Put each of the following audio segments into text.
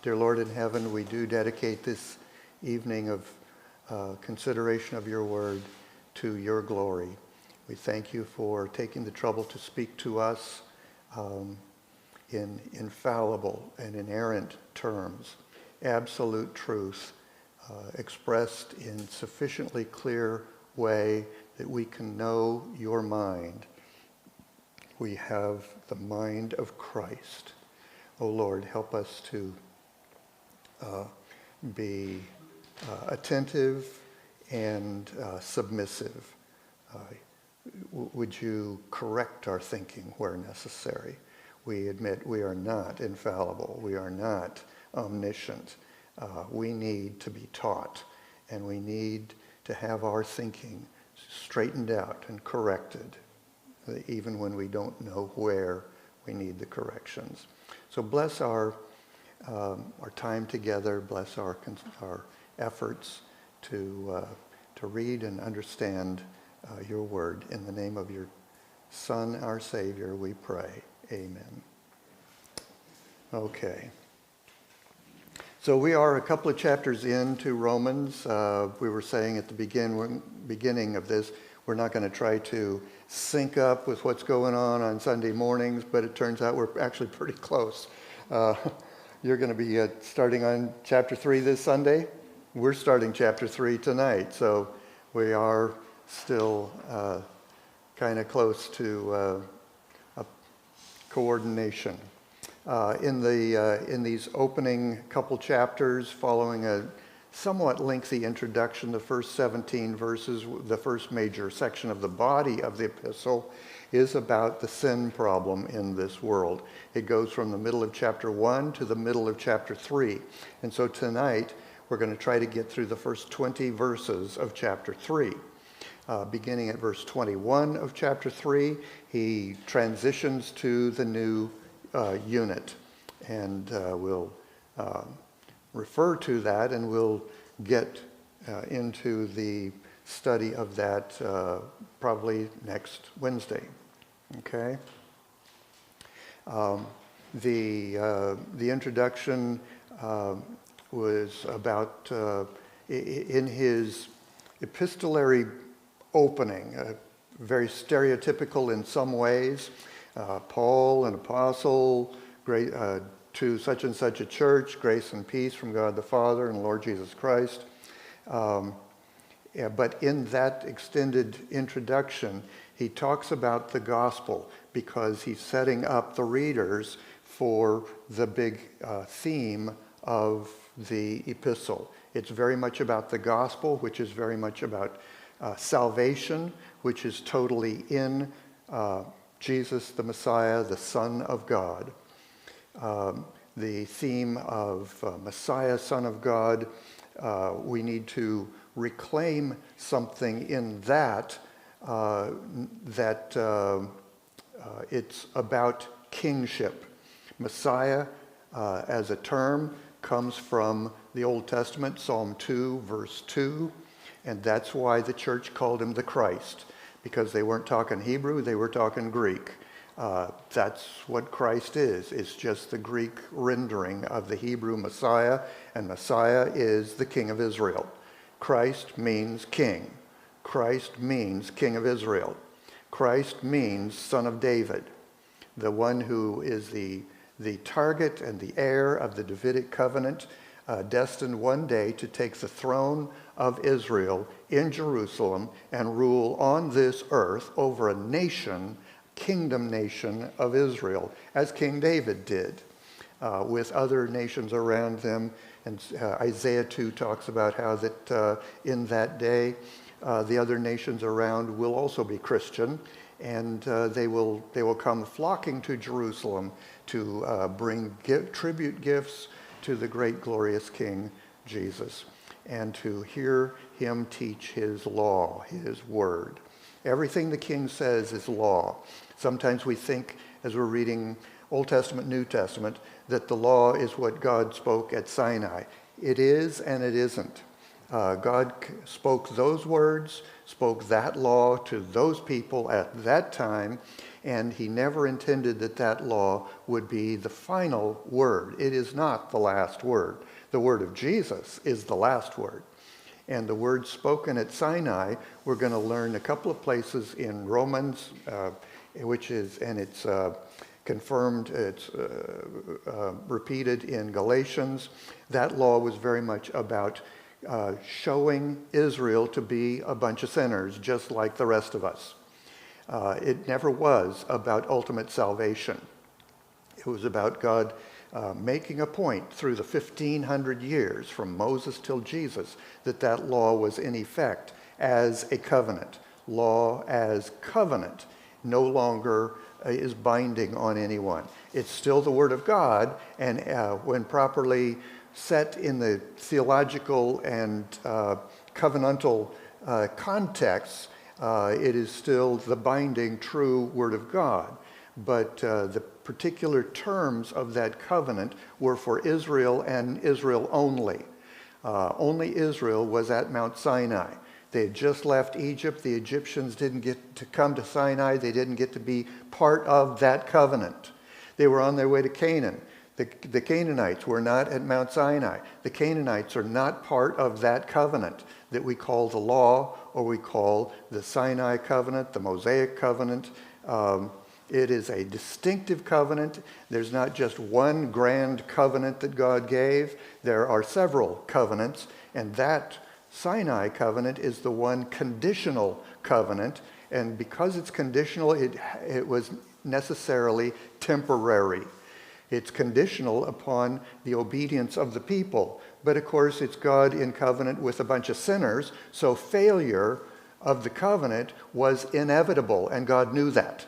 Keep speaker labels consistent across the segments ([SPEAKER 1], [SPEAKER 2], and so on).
[SPEAKER 1] Dear Lord in heaven, we do dedicate this evening of consideration of your word to your glory. We thank you for taking the trouble to speak to us in infallible and inerrant terms, absolute truth expressed in sufficiently clear way that we can know your mind. We have the mind of Christ. Oh Lord, help us to be attentive and submissive. Would you correct our thinking where necessary? We admit we are not infallible. We are not omniscient. We need to be taught, and we need to have our thinking straightened out and corrected, even when we don't know where we need the corrections. So bless our time together. Bless our efforts to read and understand your word. In the name of your Son, our Savior, we pray. Amen. Okay. So we are a couple of chapters into Romans. We were saying at the beginning of this, we're not going to try to sync up with what's going on Sunday mornings, but it turns out we're actually pretty close. You're going to be starting on chapter 3 this Sunday. We're starting chapter 3 tonight, so we are still kind of close to a coordination. In these opening couple chapters, following a somewhat lengthy introduction, the first 17 verses, the first major section of the body of the epistle, is about the sin problem in this world. It goes from the middle of chapter 1 to the middle of chapter 3. And so tonight, we're going to try to get through the first 20 verses of chapter 3. Beginning at verse 21 of chapter 3, he transitions to the new unit. And we'll refer to that, and we'll get into the study of that probably next Wednesday. Okay? The introduction was about, in his epistolary opening, very stereotypical in some ways. Paul, an apostle, great, to such and such a church, grace and peace from God the Father and Lord Jesus Christ. But in that extended introduction, he talks about the gospel because he's setting up the readers for the big theme of the epistle. It's very much about the gospel, which is very much about salvation, which is totally in Jesus the Messiah, the Son of God. The theme of Messiah, Son of God, we need to reclaim something in that, it's about kingship. Messiah, as a term, comes from the Old Testament, Psalm 2, verse 2, and that's why the church called him the Christ, because they weren't talking Hebrew, they were talking Greek. That's what Christ is. It's just the Greek rendering of the Hebrew Messiah, and Messiah is the King of Israel. Christ means king. Christ means King of Israel. Christ means Son of David, the one who is the target and the heir of the Davidic covenant, destined one day to take the throne of Israel in Jerusalem and rule on this earth over a nation, kingdom nation of Israel, as King David did, with other nations around them. And Isaiah 2 talks about how that in that day, the other nations around will also be Christian, and they will come flocking to Jerusalem to bring tribute gifts to the great glorious King Jesus, and to hear him teach his law, his word. Everything the king says is law. Sometimes we think, as we're reading Old Testament, New Testament, that the law is what God spoke at Sinai. It is and it isn't. God spoke those words, spoke that law to those people at that time, and he never intended that that law would be the final word. It is not the last word. The word of Jesus is the last word. And the words spoken at Sinai, we're going to learn a couple of places in Romans, it's confirmed, it's repeated in Galatians. That law was very much about showing Israel to be a bunch of sinners, just like the rest of us. It never was about ultimate salvation. It was about God making a point through the 1,500 years from Moses till Jesus that that law was in effect as a covenant. Law as covenant no longer is binding on anyone. It's still the Word of God, and when properly set in the theological and covenantal contexts, it is still the binding, true Word of God. But the particular terms of that covenant were for Israel and Israel only. Only Israel was at Mount Sinai. They had just left Egypt. The Egyptians didn't get to come to Sinai. They didn't get to be part of that covenant. They were on their way to Canaan. The Canaanites were not at Mount Sinai. The Canaanites are not part of that covenant that we call the law, or we call the Sinai covenant, the Mosaic covenant. It is a distinctive covenant. There's not just one grand covenant that God gave. There are several covenants, and that Sinai covenant is the one conditional covenant, and because it's conditional, it was necessarily temporary. It's conditional upon the obedience of the people. But of course, it's God in covenant with a bunch of sinners, so failure of the covenant was inevitable, and God knew that.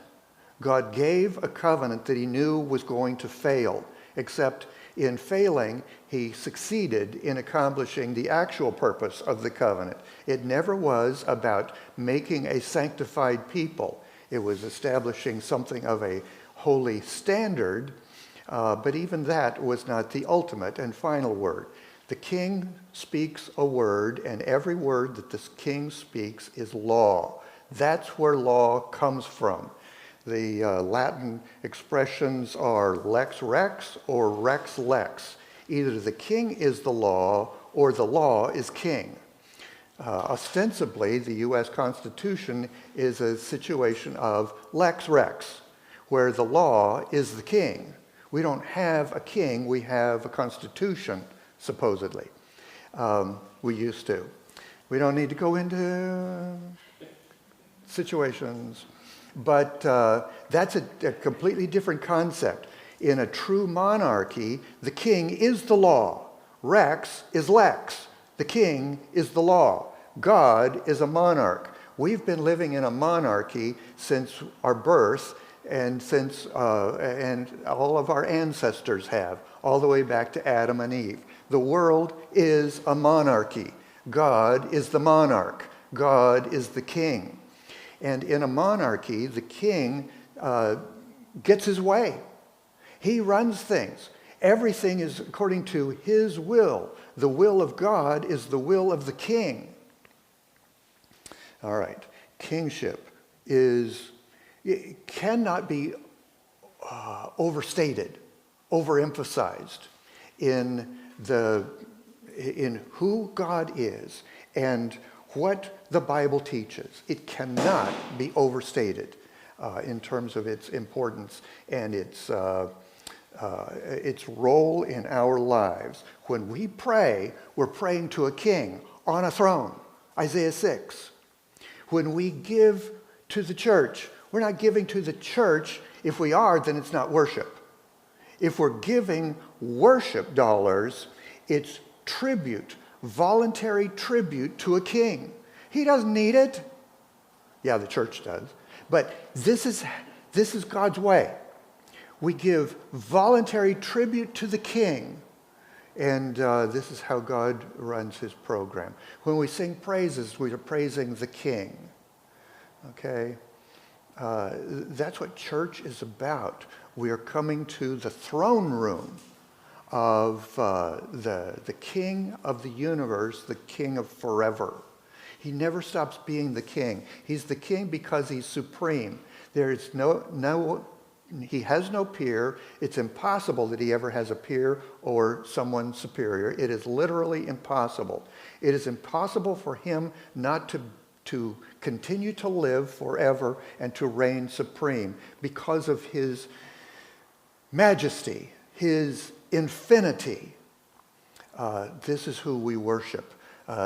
[SPEAKER 1] God gave a covenant that he knew was going to fail, except in failing, he succeeded in accomplishing the actual purpose of the covenant. It never was about making a sanctified people. It was establishing something of a holy standard, but even that was not the ultimate and final word. The king speaks a word, and every word that the king speaks is law. That's where law comes from. The Latin expressions are lex rex or rex lex. Either the king is the law or the law is king. Ostensibly, the U.S. Constitution is a situation of lex rex, where the law is the king. We don't have a king, we have a constitution, supposedly. We used to. We don't need to go into situations. But that's a completely different concept. In a true monarchy, the king is the law. Rex is lex. The king is the law. God is a monarch. We've been living in a monarchy since our birth, and since and all of our ancestors have, all the way back to Adam and Eve. The world is a monarchy. God is the monarch. God is the king. And in a monarchy, the king gets his way. He runs things. Everything is according to his will. The will of God is the will of the king. All right. Kingship cannot be overstated, overemphasized in who God is and what the Bible teaches. It cannot be overstated in terms of its importance and its role in our lives. When we pray, we're praying to a king on a throne, Isaiah 6. When we give to the church, we're not giving to the church. If we are, then it's not worship. If we're giving worship dollars, it's tribute, voluntary tribute to a king. He doesn't need it. Yeah, the church does. But this is God's way. We give voluntary tribute to the king. And this is how God runs his program. When we sing praises, we are praising the king. Okay? That's what church is about. We are coming to the throne room of the king of the universe, the king of forever. He never stops being the king. He's the king because he's supreme. There is he has no peer. It's impossible that he ever has a peer or someone superior. It is literally impossible. It is impossible for him not to continue to live forever and to reign supreme because of his majesty, his infinity. This is who we worship.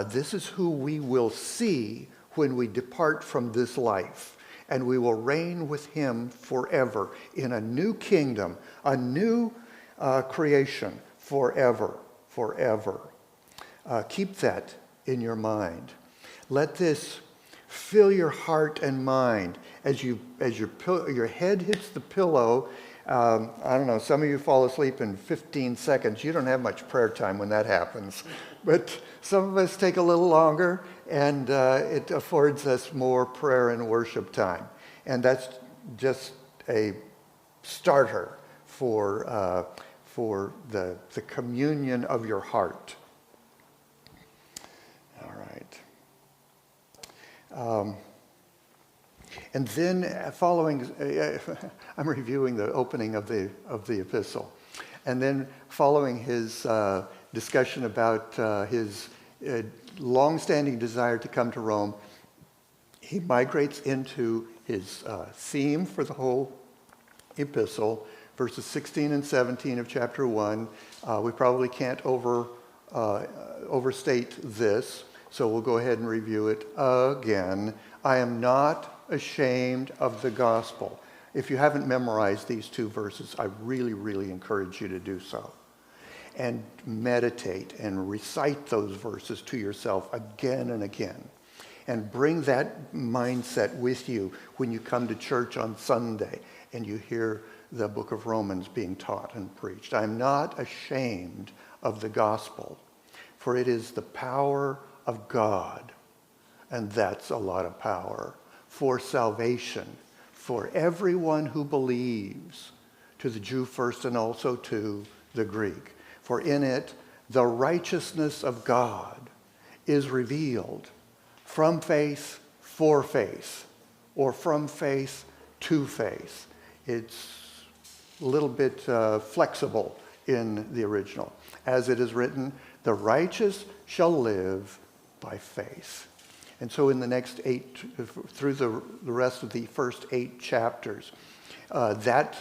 [SPEAKER 1] This is who we will see when we depart from this life. And we will reign with him forever in a new kingdom, a new creation forever, forever. Keep that in your mind. Let this fill your heart and mind as your head hits the pillow. I don't know, some of you fall asleep in 15 seconds. You don't have much prayer time when that happens. But some of us take a little longer, and it affords us more prayer and worship time. And that's just a starter for the communion of your heart. All right. And then following, I'm reviewing the opening of the epistle. And then following his discussion about his long-standing desire to come to Rome, he migrates into his theme for the whole epistle, verses 16 and 17 of chapter 1. We probably can't overstate this, so we'll go ahead and review it again. I am not ashamed of the gospel. If you haven't memorized these two verses, I really, really encourage you to do so. And meditate and recite those verses to yourself again and again. And bring that mindset with you when you come to church on Sunday and you hear the book of Romans being taught and preached. I'm not ashamed of the gospel, for it is the power of God. And that's a lot of power for salvation, for everyone who believes, to the Jew first and also to the Greek. For in it, the righteousness of God is revealed from faith for faith, or from faith to faith. It's a little bit flexible in the original. As it is written, the righteous shall live by faith. And so in the next 8, through the rest of the first 8 chapters, that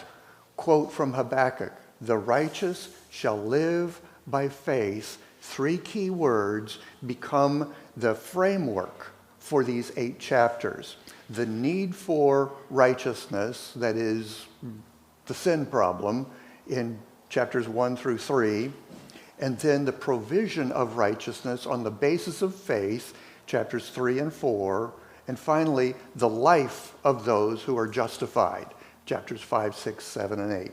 [SPEAKER 1] quote from Habakkuk, the righteous shall live by faith, 3 key words become the framework for these 8 chapters. The need for righteousness, that is the sin problem, in chapters 1 through 3, and then the provision of righteousness on the basis of faith, chapters 3 and 4, and finally, the life of those who are justified, chapters 5, 6, 7, and 8.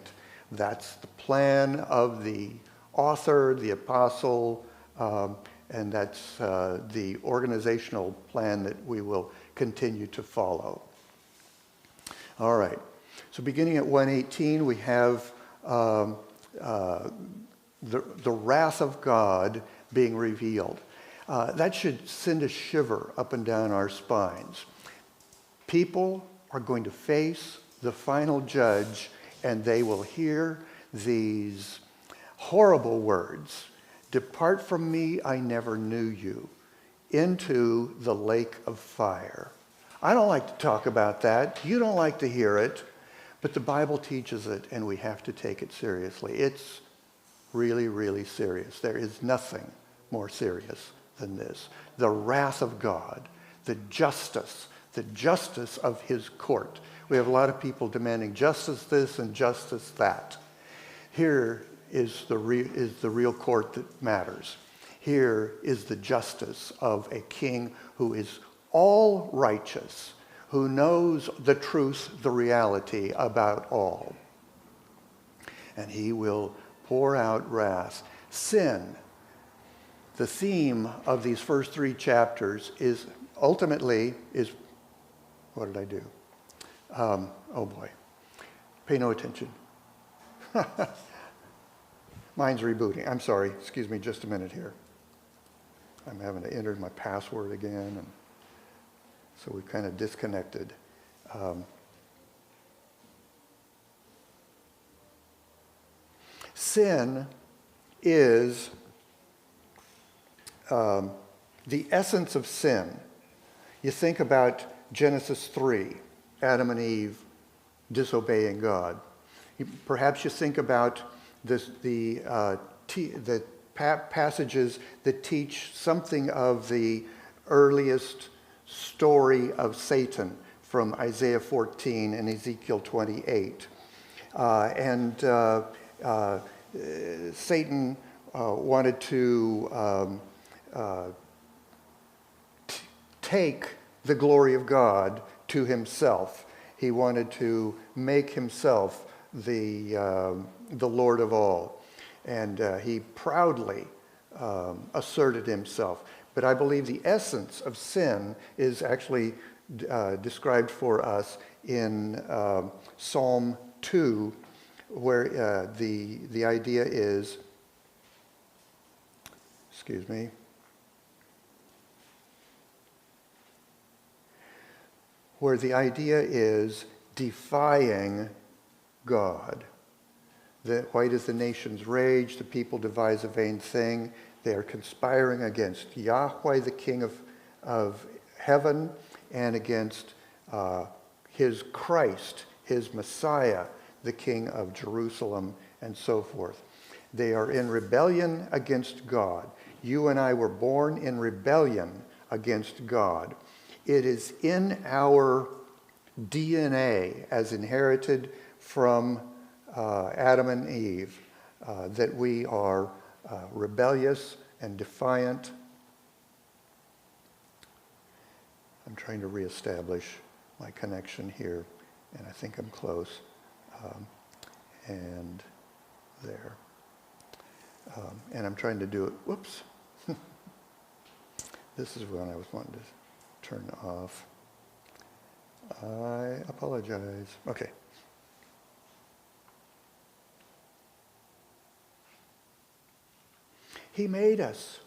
[SPEAKER 1] That's the plan of the author, the apostle, and that's the organizational plan that we will continue to follow. All right. So beginning at 118, we have the wrath of God being revealed. That should send a shiver up and down our spines. People are going to face the final judge, and they will hear these horrible words, "Depart from me, I never knew you," into the lake of fire. I don't like to talk about that. You don't like to hear it, but the Bible teaches it, and we have to take it seriously. It's really, really serious. There is nothing more serious than this. The wrath of God, the justice of his court. We have a lot of people demanding justice this and justice that. Here is the real court that matters. Here is the justice of a king who is all righteous, who knows the truth, the reality about all. And he will pour out wrath. Sin, the theme of these first 3 chapters, is ultimately, what did I do? Oh boy. Pay no attention. Mine's rebooting. I'm sorry. Excuse me just a minute here. I'm having to enter my password again, and so we've kind of disconnected. Sin is the essence of sin. You think about Genesis 3, Adam and Eve disobeying God. Perhaps you think about the passages that teach something of the earliest story of Satan from Isaiah 14 and Ezekiel 28. Satan wanted to take the glory of God to himself. He wanted to make himself the Lord of all. And he proudly asserted himself. But I believe the essence of sin is actually described for us in Psalm 2, where the idea is, where the idea is defying God. Why does the nations rage? The people devise a vain thing. They are conspiring against Yahweh, the King of heaven, and against his Christ, his Messiah, the King of Jerusalem, and so forth. They are in rebellion against God. You and I were born in rebellion against God. It is in our DNA as inherited from Adam and Eve that we are rebellious and defiant. I'm trying to reestablish my connection here, and I think I'm close. And there. And I'm trying to do it. Whoops. This is when I was wanting to turn off. I apologize. Okay. He made us.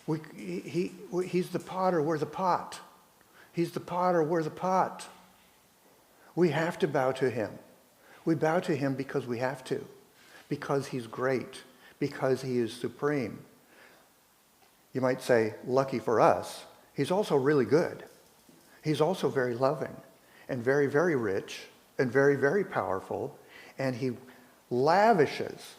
[SPEAKER 1] He's the potter, we're the pot. He's the potter, we're the pot. We have to bow to him. We bow to him because we have to, because he's great, because he is supreme. You might say, lucky for us, he's also really good. He's also very loving and very, very rich and very, very powerful, and he lavishes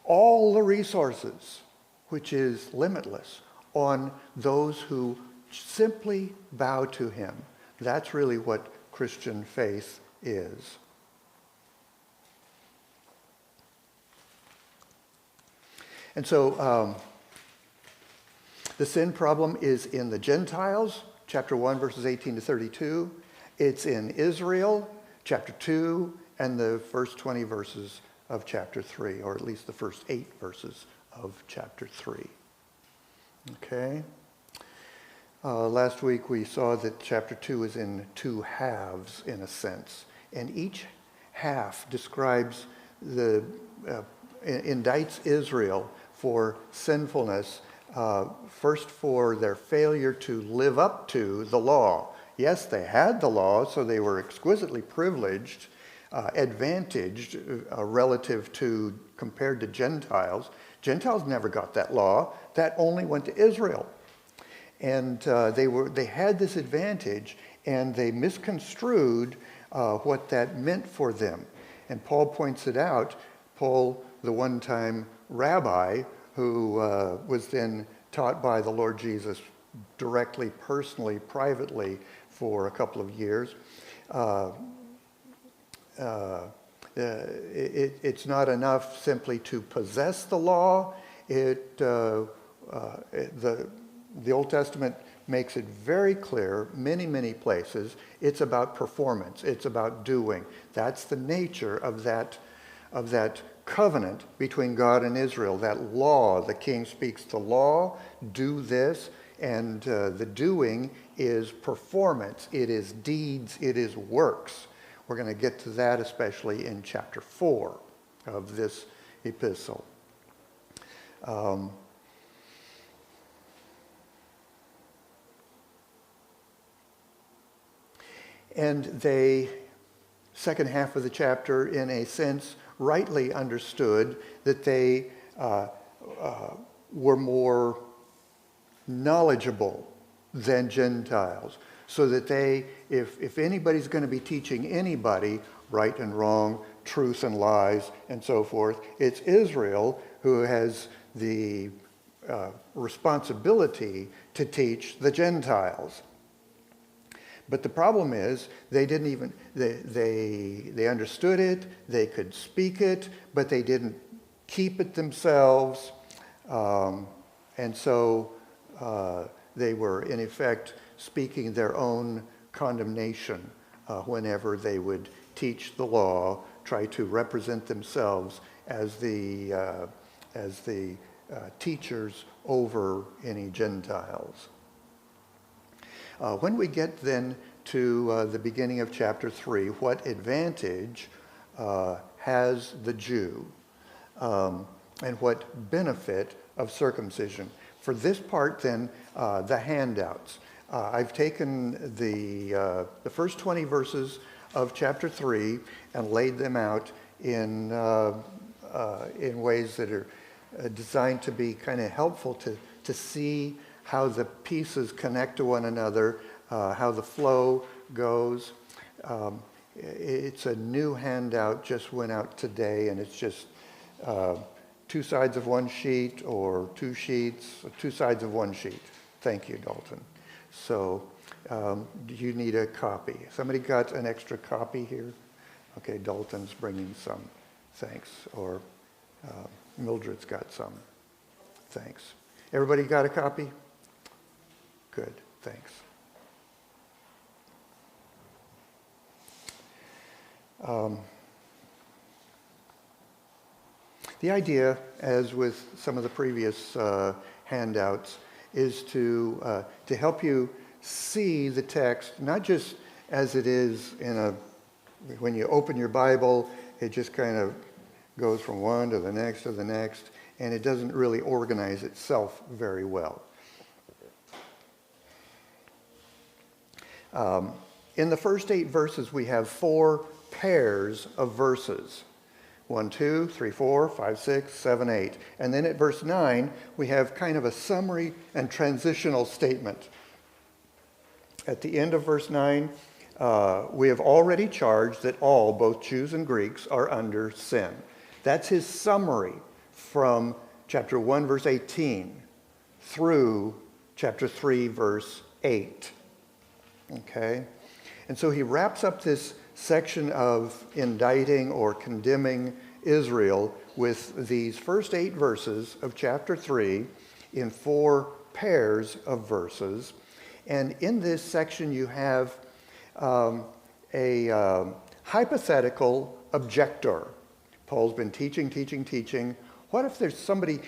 [SPEAKER 1] all the resources, which is limitless, on those who simply bow to him. That's really what Christian faith is. And so the sin problem is in the Gentiles, chapter 1, verses 18 to 32. It's in Israel, chapter 2, and the first 20 verses of chapter 3, or at least the first 8 verses of chapter 3. Okay? Last week we saw that chapter 2 is in two halves, in a sense. And each half describes indicts Israel for sinfulness, first for their failure to live up to the law. Yes, they had the law, so they were exquisitely privileged, advantaged relative to, compared to Gentiles. Gentiles never got that law. That only went to Israel. And they had this advantage, and they misconstrued what that meant for them. And Paul points it out. Paul, the one-time rabbi who was then taught by the Lord Jesus directly, personally, privately for a couple of years. It's not enough simply to possess the law. The Old Testament makes it very clear, many places, it's about performance. It's about doing. That's the nature of that covenant between God and Israel, that law. The king speaks the law, do this, and the doing is performance. It is deeds. It is works. We're going to get to that especially in chapter 4 of this epistle. And they, second half of the chapter, in a sense, rightly understood that they were more knowledgeable than Gentiles. So that they, if anybody's going to be teaching anybody right and wrong, truth and lies, and so forth, it's Israel who has the responsibility to teach the Gentiles. But the problem is they didn't even, they understood it, they could speak it, but they didn't keep it themselves. And so they were, in effect, speaking their own condemnation whenever they would teach the law, try to represent themselves as the teachers over any Gentiles. When we get then to the beginning of chapter 3, what advantage has the Jew and what benefit of circumcision? For this part then, the handouts. I've taken the first 20 verses of chapter 3 and laid them out in ways that are designed to be kind of helpful to see how the pieces connect to one another, how the flow goes. It's a new handout, just went out today, and it's just 2 sides of one sheet or 2 sheets, 2 sides of one sheet. Thank you, Dalton. So do you need a copy? Somebody got an extra copy here? Okay, Dalton's bringing some. Thanks. Or Mildred's got some. Thanks. Everybody got a copy? Good, thanks. The idea, as with some of the previous handouts, is to help you see the text, not just as it is when you open your Bible, it just kind of goes from one to the next, and it doesn't really organize itself very well. In the first 8 verses, we have 4 pairs of verses. 1, 2, 3, 4, 5, 6, 7, 8. And then at verse 9, we have kind of a summary and transitional statement. At the end of verse 9, we have already charged that all, both Jews and Greeks, are under sin. That's his summary from chapter 1, verse 18 through chapter 3, verse 8. Okay? And so he wraps up this section of indicting or condemning Israel with these first 8 verses of chapter 3 in 4 pairs of verses. And in this section you have a hypothetical objector. Paul's been teaching. What if there's somebody,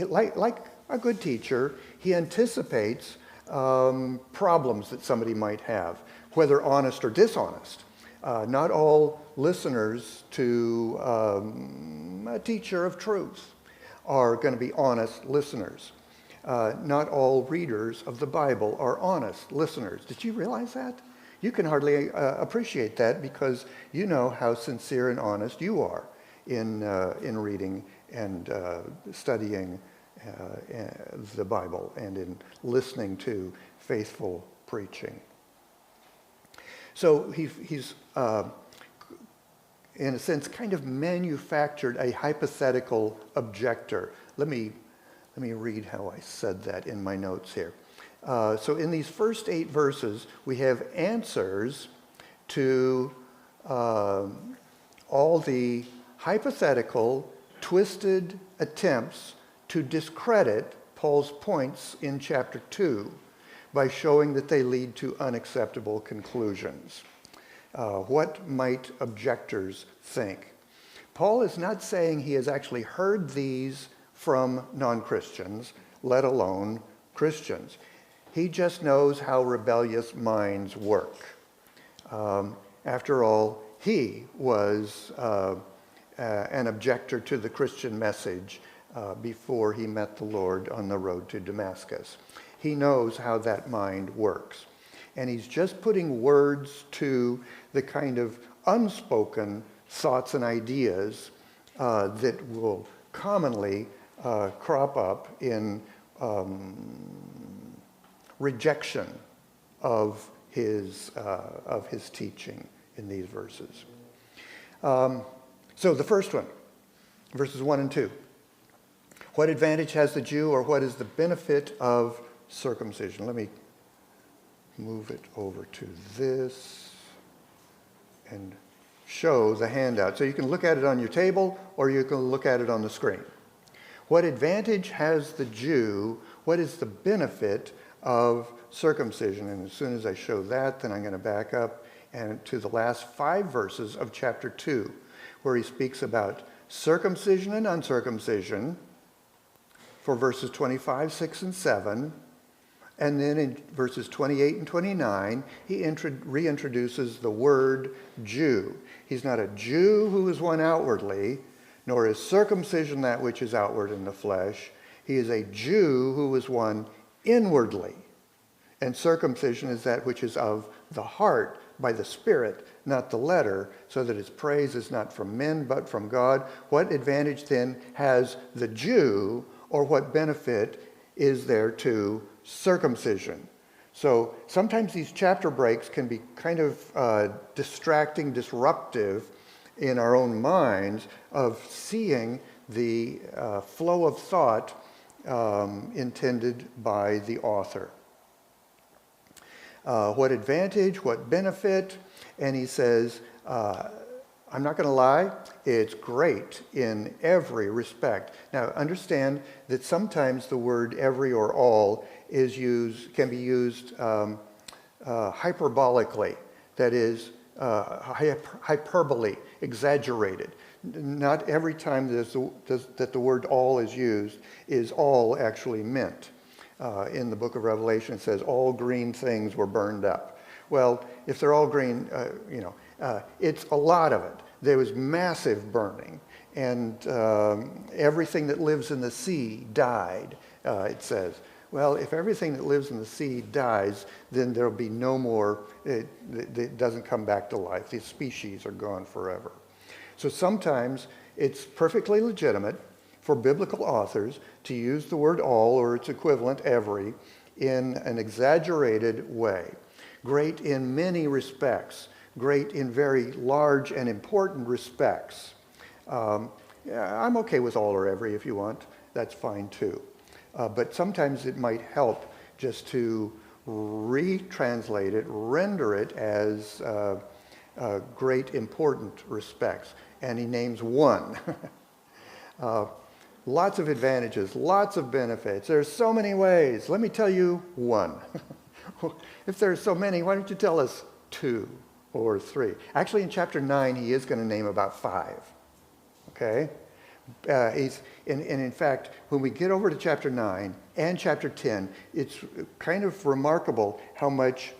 [SPEAKER 1] like a good teacher, he anticipates problems that somebody might have, whether honest or dishonest. Not all listeners to a teacher of truth are going to be honest listeners. Not all readers of the Bible are honest listeners. Did you realize that? You can hardly appreciate that because you know how sincere and honest you are in reading and studying the Bible and in listening to faithful preaching. So he's in a sense, kind of manufactured a hypothetical objector. Let me read how I said that in my notes here. So in these first 8 verses, we have answers to all the hypothetical, twisted attempts to discredit Paul's points in chapter 2 by showing that they lead to unacceptable conclusions. What might objectors think? Paul is not saying he has actually heard these from non-Christians, let alone Christians. He just knows how rebellious minds work. After all, he was an objector to the Christian message before he met the Lord on the road to Damascus. He knows how that mind works. And he's just putting words to the kind of unspoken thoughts and ideas that will commonly crop up in rejection of his teaching in these verses. So the first one, verses 1 and 2. What advantage has the Jew, or what is the benefit of circumcision? Let me move it over to this and show the handout. So you can look at it on your table, or you can look at it on the screen. What advantage has the Jew? What is the benefit of circumcision? And as soon as I show that, then I'm going to back up and to the last 5 verses of chapter 2, where he speaks about circumcision and uncircumcision for verses 25, 6, and 7. And then in verses 28 and 29, he reintroduces the word Jew. He's not a Jew who is one outwardly, nor is circumcision that which is outward in the flesh. He is a Jew who is one inwardly. And circumcision is that which is of the heart, by the Spirit, not the letter, so that his praise is not from men but from God. What advantage then has the Jew, or what benefit is there to circumcision? So sometimes these chapter breaks can be kind of distracting, disruptive in our own minds of seeing the flow of thought intended by the author. What advantage, what benefit? And he says, I'm not going to lie, it's great in every respect. Now understand that sometimes the word every or all can be used hyperbolically, that is hyperbole, exaggerated. Not every time that the word all is used is all actually meant. In the book of Revelation, it says all green things were burned up. Well, if they're all green, it's a lot of it. There was massive burning, and everything that lives in the sea died, it says. Well, if everything that lives in the sea dies, then there'll be no more, it doesn't come back to life. These species are gone forever. So sometimes it's perfectly legitimate for biblical authors to use the word all, or its equivalent every, in an exaggerated way. Great in many respects, great in very large and important respects. I'm okay with all or every if you want, that's fine too. But sometimes it might help just to retranslate it, render it as great important respects. And he names one. Lots of advantages, lots of benefits. There's so many ways. Let me tell you one. If there's so many, why don't you tell us 2 or 3? Actually, in chapter 9, he is going to name about 5. Okay? In fact, when we get over to chapter 9 and chapter 10, it's kind of remarkable how much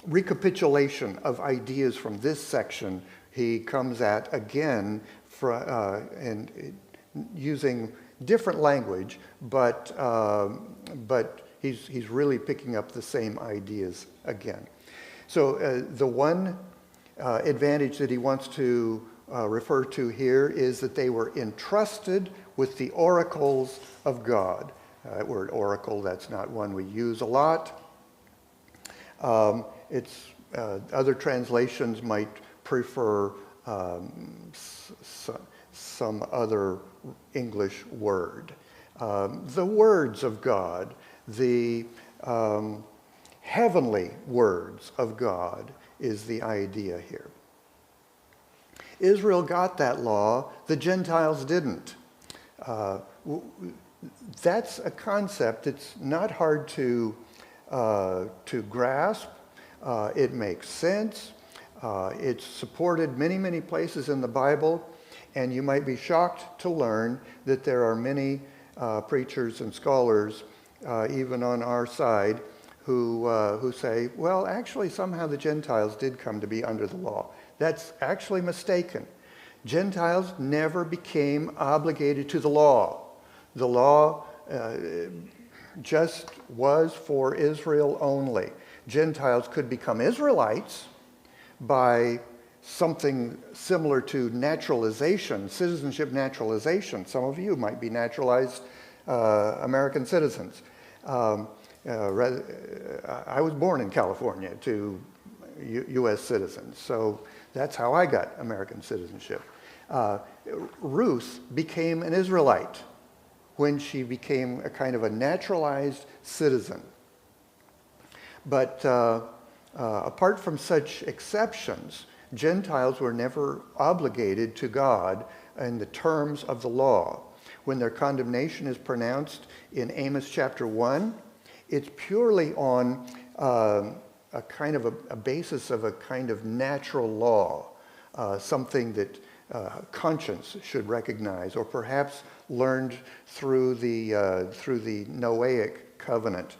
[SPEAKER 1] recapitulation of ideas from this section he comes at again and using different language, but he's really picking up the same ideas again. So the one advantage that he wants to refer to here is that they were entrusted with the oracles of God. That word oracle, that's not one we use a lot. Other translations might prefer some other English word. The words of God, the heavenly words of God is the idea here. Israel got that law, the Gentiles didn't. That's a concept that's not hard to grasp. It makes sense. It's supported many, many places in the Bible, and you might be shocked to learn that there are many preachers and scholars, even on our side, who say, well, actually, somehow the Gentiles did come to be under the law. That's actually mistaken. Gentiles never became obligated to the law. The law just was for Israel only. Gentiles could become Israelites by something similar to naturalization, citizenship naturalization. Some of you might be naturalized American citizens. I was born in California to U.S. citizens, so that's how I got American citizenship. Ruth became an Israelite when she became a kind of a naturalized citizen. But apart from such exceptions, Gentiles were never obligated to God in the terms of the law. When their condemnation is pronounced in Amos chapter 1, it's purely on a kind of a basis of a kind of natural law, something that conscience should recognize, or perhaps learned through the Noahic covenant,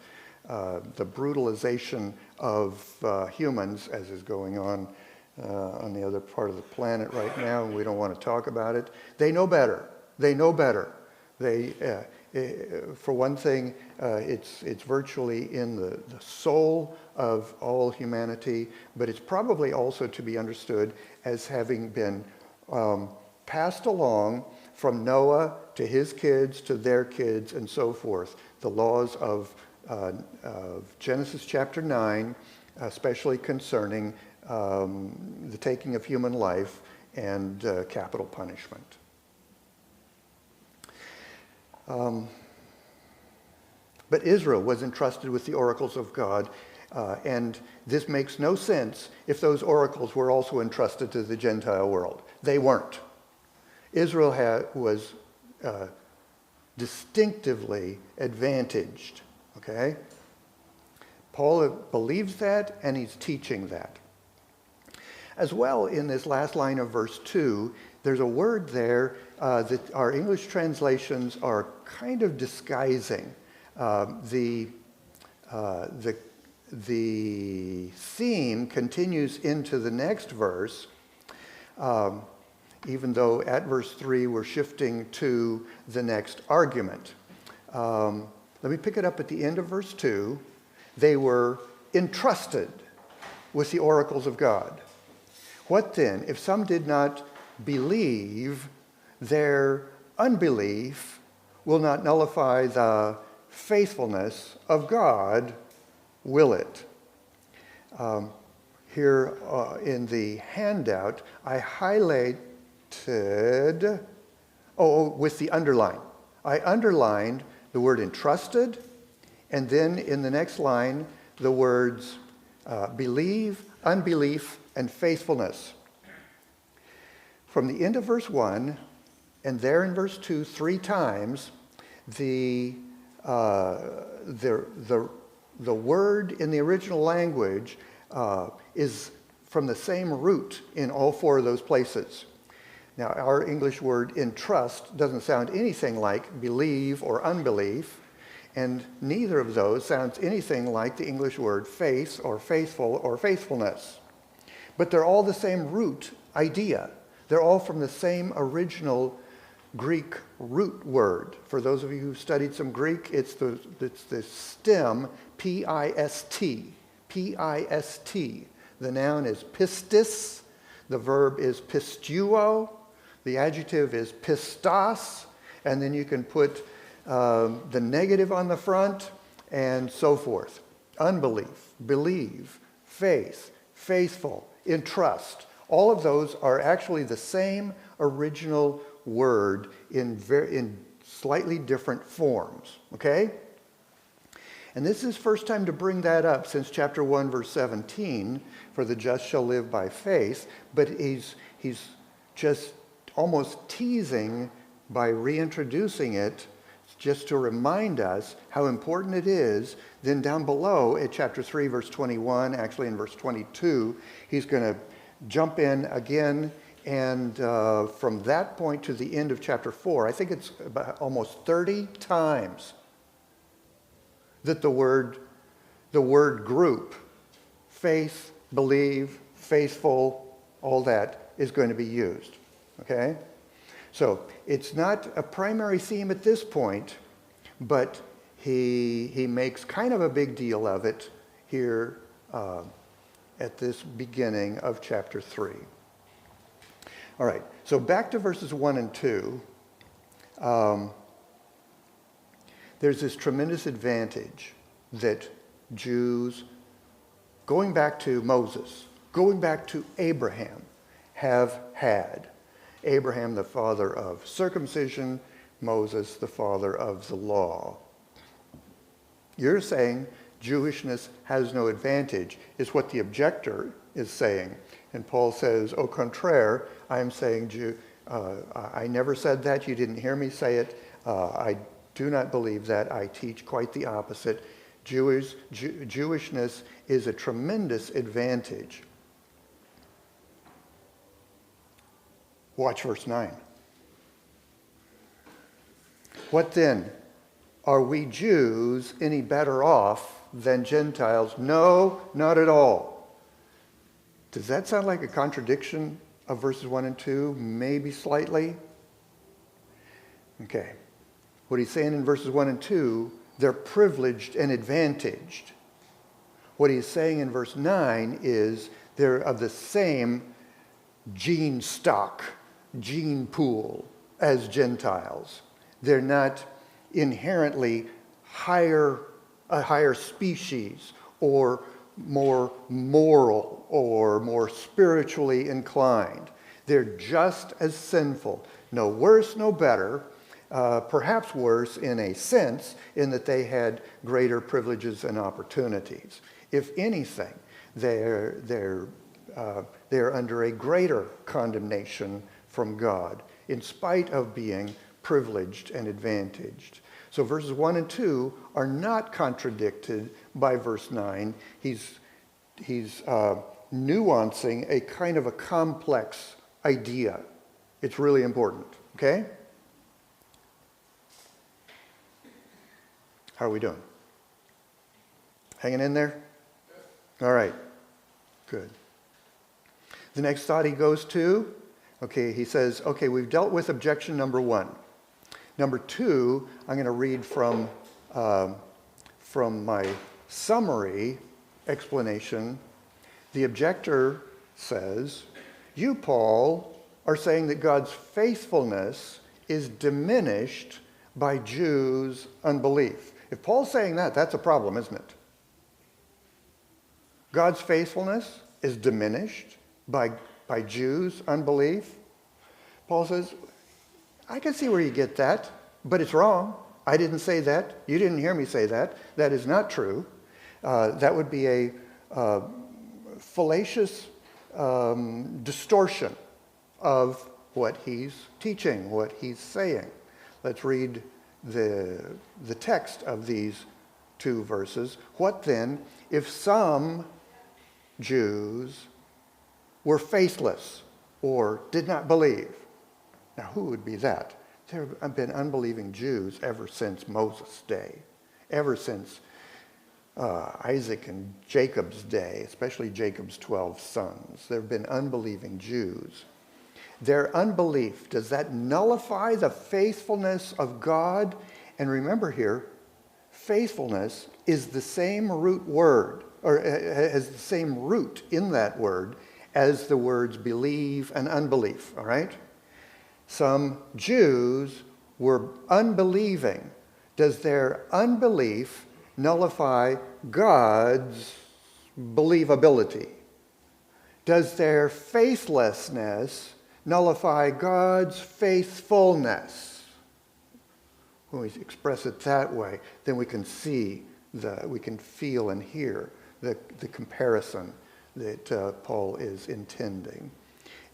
[SPEAKER 1] the brutalization of humans, as is going on the other part of the planet right now. We don't want to talk about it. They know better. They know better. For one thing, it's virtually in the soul of all humanity, but it's probably also to be understood as having been passed along from Noah to his kids to their kids and so forth. The laws of Genesis chapter 9, especially concerning the taking of human life and capital punishment. But Israel was entrusted with the oracles of God, and this makes no sense if those oracles were also entrusted to the Gentile world. They weren't. Israel was distinctively advantaged, okay? Paul believes that, and he's teaching that. As well, in this last line of verse 2, there's a word there that our English translations are kind of disguising. The theme continues into the next verse, even though at verse 3 we're shifting to the next argument. Let me pick it up at the end of verse 2. They were entrusted with the oracles of God. What then, if some did not believe, their unbelief will not nullify the faithfulness of God, will it? Here in the handout, I highlighted, with the underline. I underlined the word entrusted, and then in the next line, the words believe, unbelief, and faithfulness. From the end of verse 1, and there in verse 2, 3 times, the word in the original language is from the same root in all 4 of those places. Now, our English word entrust doesn't sound anything like believe or unbelief, and neither of those sounds anything like the English word faith or faithful or faithfulness. But they're all the same root idea. They're all from the same original Greek root word. For those of you who've studied some Greek, it's the stem P-I-S-T. P-I-S-T. The noun is pistis. The verb is pistuo. The adjective is pistos. And then you can put the negative on the front and so forth. Unbelief, believe, faith, faithful, entrust. All of those are actually the same original word in slightly different forms, okay? And this is first time to bring that up since chapter 1, verse 17, for the just shall live by faith, but he's just almost teasing by reintroducing it just to remind us how important it is. Then down below at chapter 3, verse 21, actually in verse 22, he's going to jump in again, and from that point to the end of chapter 4, I think it's about almost 30 times that the word group, faith, believe, faithful, all that is going to be used. okay? So it's not a primary theme at this point, but he makes kind of a big deal of it here at this beginning of chapter 3. All right, so back to verses 1 and 2. There's this tremendous advantage that Jews, going back to Moses, going back to Abraham, have had. Abraham, the father of circumcision, Moses, the father of the law. You're saying Jewishness has no advantage, is what the objector is saying. And Paul says, au contraire, I'm saying, I never said that. You didn't hear me say it. I do not believe that. I teach quite the opposite. Jewishness is a tremendous advantage. Watch verse 9. What then? Are we Jews any better off than Gentiles? No, not at all. Does that sound like a contradiction of verses 1 and 2? Maybe slightly. Okay. What he's saying in verses 1 and 2, they're privileged and advantaged. What he's saying in verse 9 is they're of the same gene stock, gene pool as Gentiles. They're not inherently a higher species or more moral or more spiritually inclined. They're just as sinful. No worse, no better. Perhaps worse in a sense, in that they had greater privileges and opportunities. If anything, they're under a greater condemnation from God, in spite of being privileged and advantaged. So verses 1 and 2 are not contradicted by verse 9. He's nuancing a kind of a complex idea. It's really important, okay? How are we doing? Hanging in there? All right, good. The next thought he goes to, okay, he says, okay, we've dealt with objection number 1. Number 2, I'm going to read from my summary explanation. The objector says, you, Paul, are saying that God's faithfulness is diminished by Jews' unbelief. If Paul's saying that, that's a problem, isn't it? God's faithfulness is diminished by Jews' unbelief. Paul says, I can see where you get that, but it's wrong. I didn't say that. You didn't hear me say that. That is not true. That would be a fallacious distortion of what he's teaching, what he's saying. Let's read the text of these 2 verses. What then if some Jews were faithless or did not believe? Now, who would be that? There have been unbelieving Jews ever since Moses' day, ever since Isaac and Jacob's day, especially Jacob's 12 sons. There have been unbelieving Jews. Their unbelief, does that nullify the faithfulness of God? And remember here, faithfulness is the same root word, or has the same root in that word as the words believe and unbelief, all right? Some Jews were unbelieving. Does their unbelief nullify God's believability? Does their faithlessness nullify God's faithfulness? When we express it that way, then we can see, we can feel and hear the comparison that Paul is intending.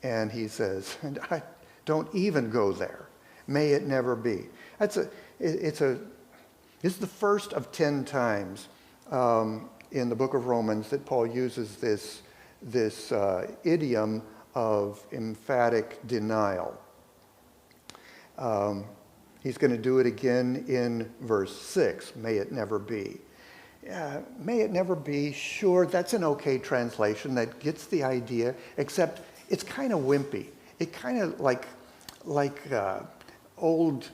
[SPEAKER 1] And he says, don't even go there. May it never be. It's the first of 10 times in the book of Romans that Paul uses this idiom of emphatic denial. He's going to do it again in verse 6. May it never be. May it never be. Sure, that's an okay translation that gets the idea, except it's kind of wimpy. It kind of like like old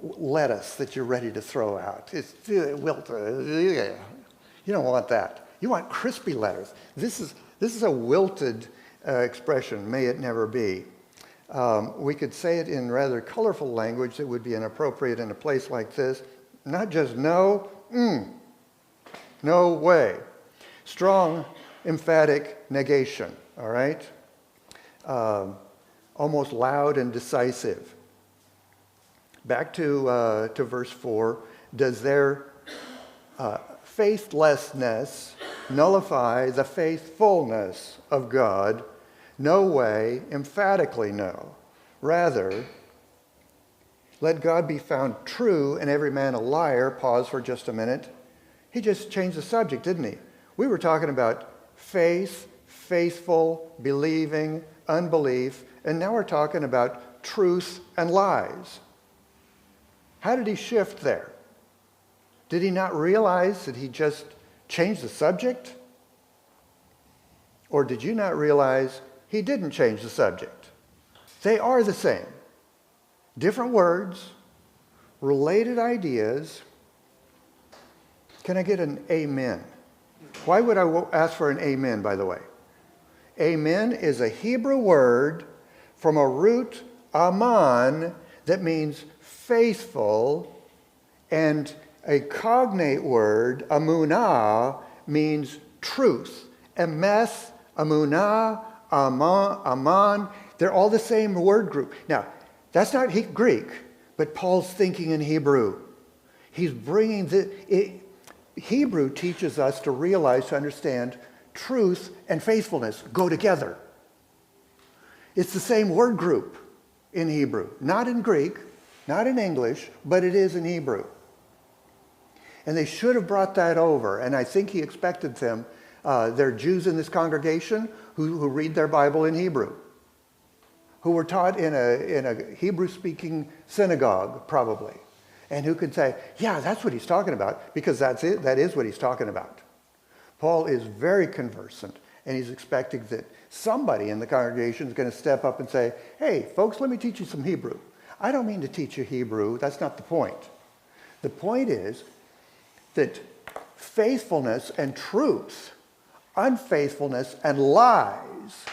[SPEAKER 1] lettuce that you're ready to throw out. It's wilted. You don't want that. You want crispy lettuce. This is a wilted expression. May it never be. We could say it in rather colorful language that would be inappropriate in a place like this. Not just no, no way. Strong, emphatic negation, all right? Almost loud and decisive. Back to verse 4. Does their faithlessness nullify the faithfulness of God? No way, emphatically no. Rather, let God be found true and every man a liar. Pause for just a minute. He just changed the subject, didn't he? We were talking about faith, faithful, believing, unbelief, and now we're talking about truth and lies. How did he shift there? Did he not realize that he just changed the subject? Or did you not realize he didn't change the subject? They are the same. Different words, related ideas. Can I get an amen? Why would I ask for an amen, by the way? Amen is a Hebrew word from a root aman that means faithful, and a cognate word, amunah, means truth. Emes, amunah, aman, they're all the same word group. Now, that's not Greek, but Paul's thinking in Hebrew. He's bringing Hebrew teaches us to realize, to understand, truth and faithfulness go together. It's the same word group in Hebrew. Not in Greek, not in English, but it is in Hebrew. And they should have brought that over. And I think he expected them. There are Jews in this congregation who read their Bible in Hebrew, who were taught in a Hebrew-speaking synagogue, probably, and who could say, yeah, that's what he's talking about, because that's it. That is what he's talking about. Paul is very conversant, and he's expecting that somebody in the congregation is going to step up and say, hey, folks, let me teach you some Hebrew. I don't mean to teach you Hebrew. That's not the point. The point is that faithfulness and truth, unfaithfulness and lies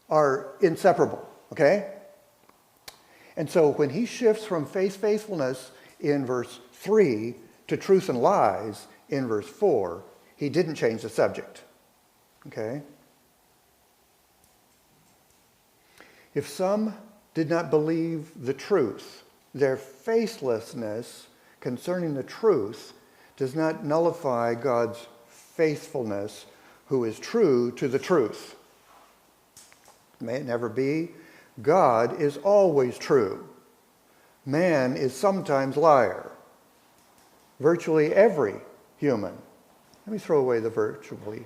[SPEAKER 1] are inseparable, okay? And so when he shifts from faithfulness in verse 3 to truth and lies in verse 4, he didn't change the subject, okay? If some did not believe the truth, their faithlessness concerning the truth does not nullify God's faithfulness, who is true to the truth. May it never be. God is always true. Man is sometimes liar. Virtually every human. Let me throw away the virtually.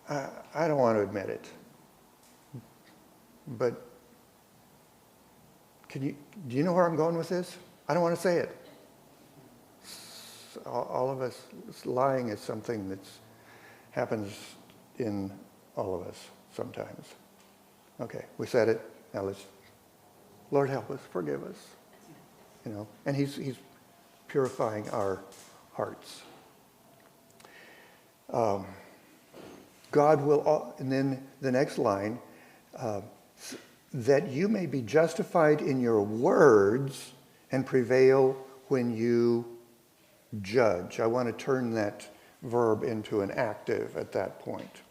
[SPEAKER 1] I don't want to admit it. But do you know where I'm going with this? I don't want to say it. All of us, lying is something that happens in all of us sometimes. Okay, we said it. Now let's, Lord help us, forgive us. You know, and he's purifying our hearts. God will, and then the next line, that you may be justified in your words and prevail when you judge. I want to turn that verb into an active at that point.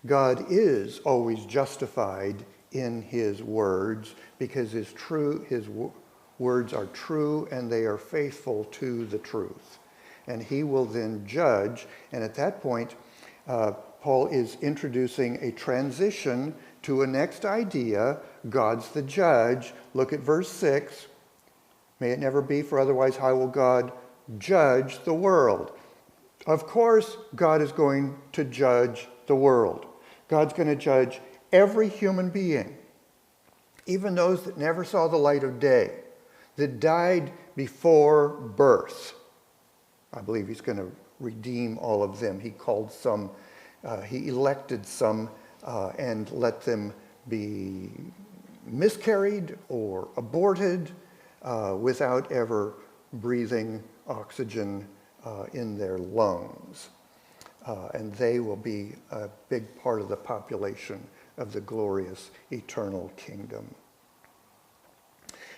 [SPEAKER 1] God is always justified in his words because his words are true and they are faithful to the truth. And he will then judge. And at that point, Paul is introducing a transition to a next idea. God's the judge. Look at verse 6. May it never be, for otherwise how will God judge the world? Of course, God is going to judge the world. God's going to judge every human being, even those that never saw the light of day, that died before birth. I believe he's going to redeem all of them. He called some, he elected some and let them be miscarried or aborted without ever breathing oxygen in their lungs. And they will be a big part of the population of the glorious eternal kingdom.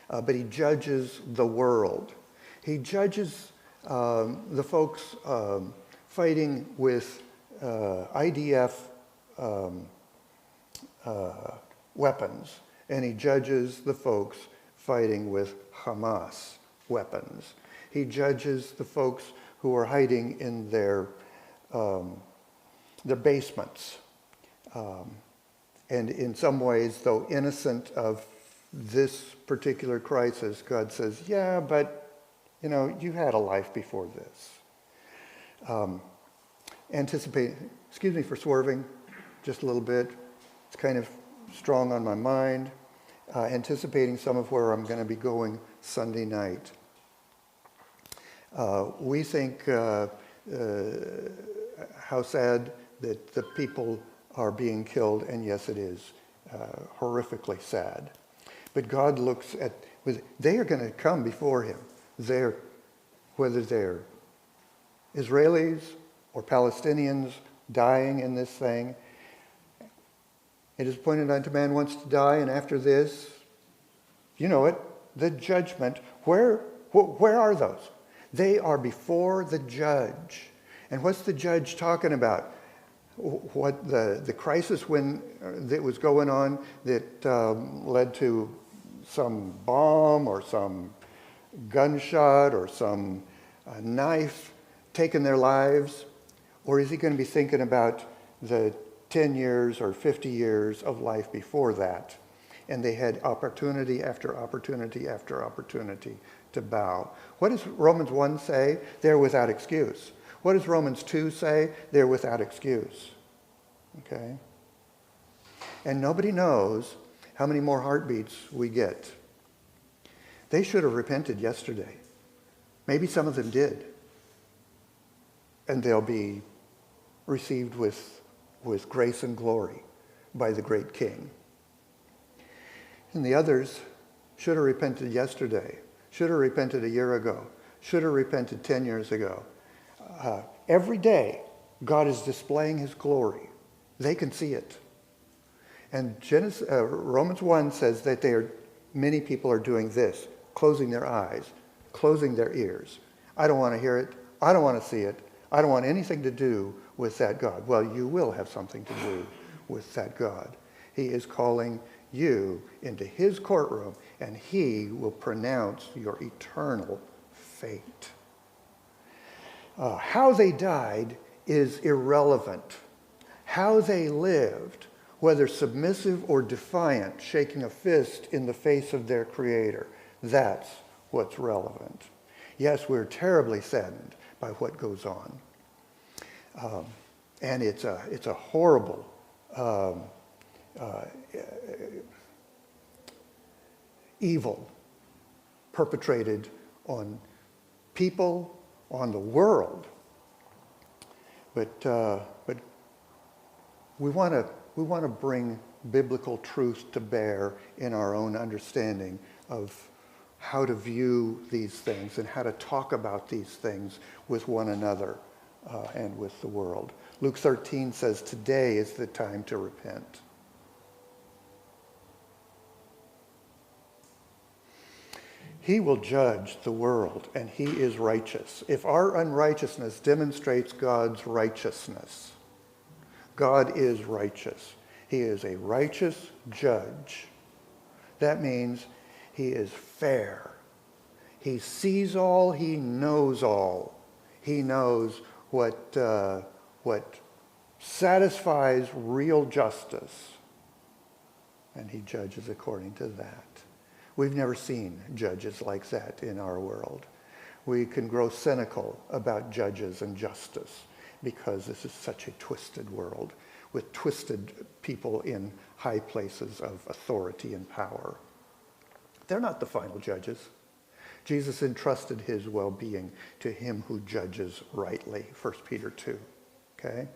[SPEAKER 1] But he judges the world. He judges the folks fighting with IDF weapons, and he judges the folks fighting with Hamas weapons. He judges the folks who are hiding in their basements. And in some ways, though innocent of this particular crisis, God says, yeah, but, you had a life before this. Excuse me for swerving just a little bit. It's kind of strong on my mind. Anticipating some of where I'm going to be going Sunday night. We think how sad that the people are being killed, and yes, it is horrifically sad. But God looks at, they are going to come before him. Whether they're Israelis or Palestinians dying in this thing, it is appointed unto man once to die, and after this, you know it, the judgment. Where are those? They are before the judge. And what's the judge talking about? What the crisis that was going on that led to some bomb or some gunshot or some knife taking their lives? Or is he going to be thinking about the 10 years or 50 years of life before that? And they had opportunity after opportunity after opportunity to bow. What does Romans 1 say? They're without excuse. What does Romans 2 say? They're without excuse. Okay? And nobody knows how many more heartbeats we get. They should have repented yesterday. Maybe some of them did. And they'll be received with grace and glory by the great King. And the others should have repented yesterday, should have repented a year ago, should have repented 10 years ago. Every day, God is displaying his glory. They can see it. And Romans 1 says that many people are doing this, closing their eyes, closing their ears. I don't want to hear it. I don't want to see it. I don't want anything to do with that God. Well, you will have something to do with that God. He is calling you into his courtroom, and he will pronounce your eternal fate. How they died is irrelevant. How they lived, whether submissive or defiant, shaking a fist in the face of their Creator, that's what's relevant. Yes, we're terribly saddened by what goes on. And it's a horrible evil perpetrated on people, on the world. But we want to bring biblical truth to bear in our own understanding of how to view these things and how to talk about these things with one another and with the world. Luke 13 says, today is the time to repent. He will judge the world, and he is righteous. If our unrighteousness demonstrates God's righteousness, God is righteous. He is a righteous judge. That means he is fair. He sees all, he knows all. He knows what satisfies real justice, and he judges according to that. We've never seen judges like that in our world. We can grow cynical about judges and justice because this is such a twisted world with twisted people in high places of authority and power. They're not the final judges. Jesus entrusted his well-being to him who judges rightly, 1 Peter 2. Okay?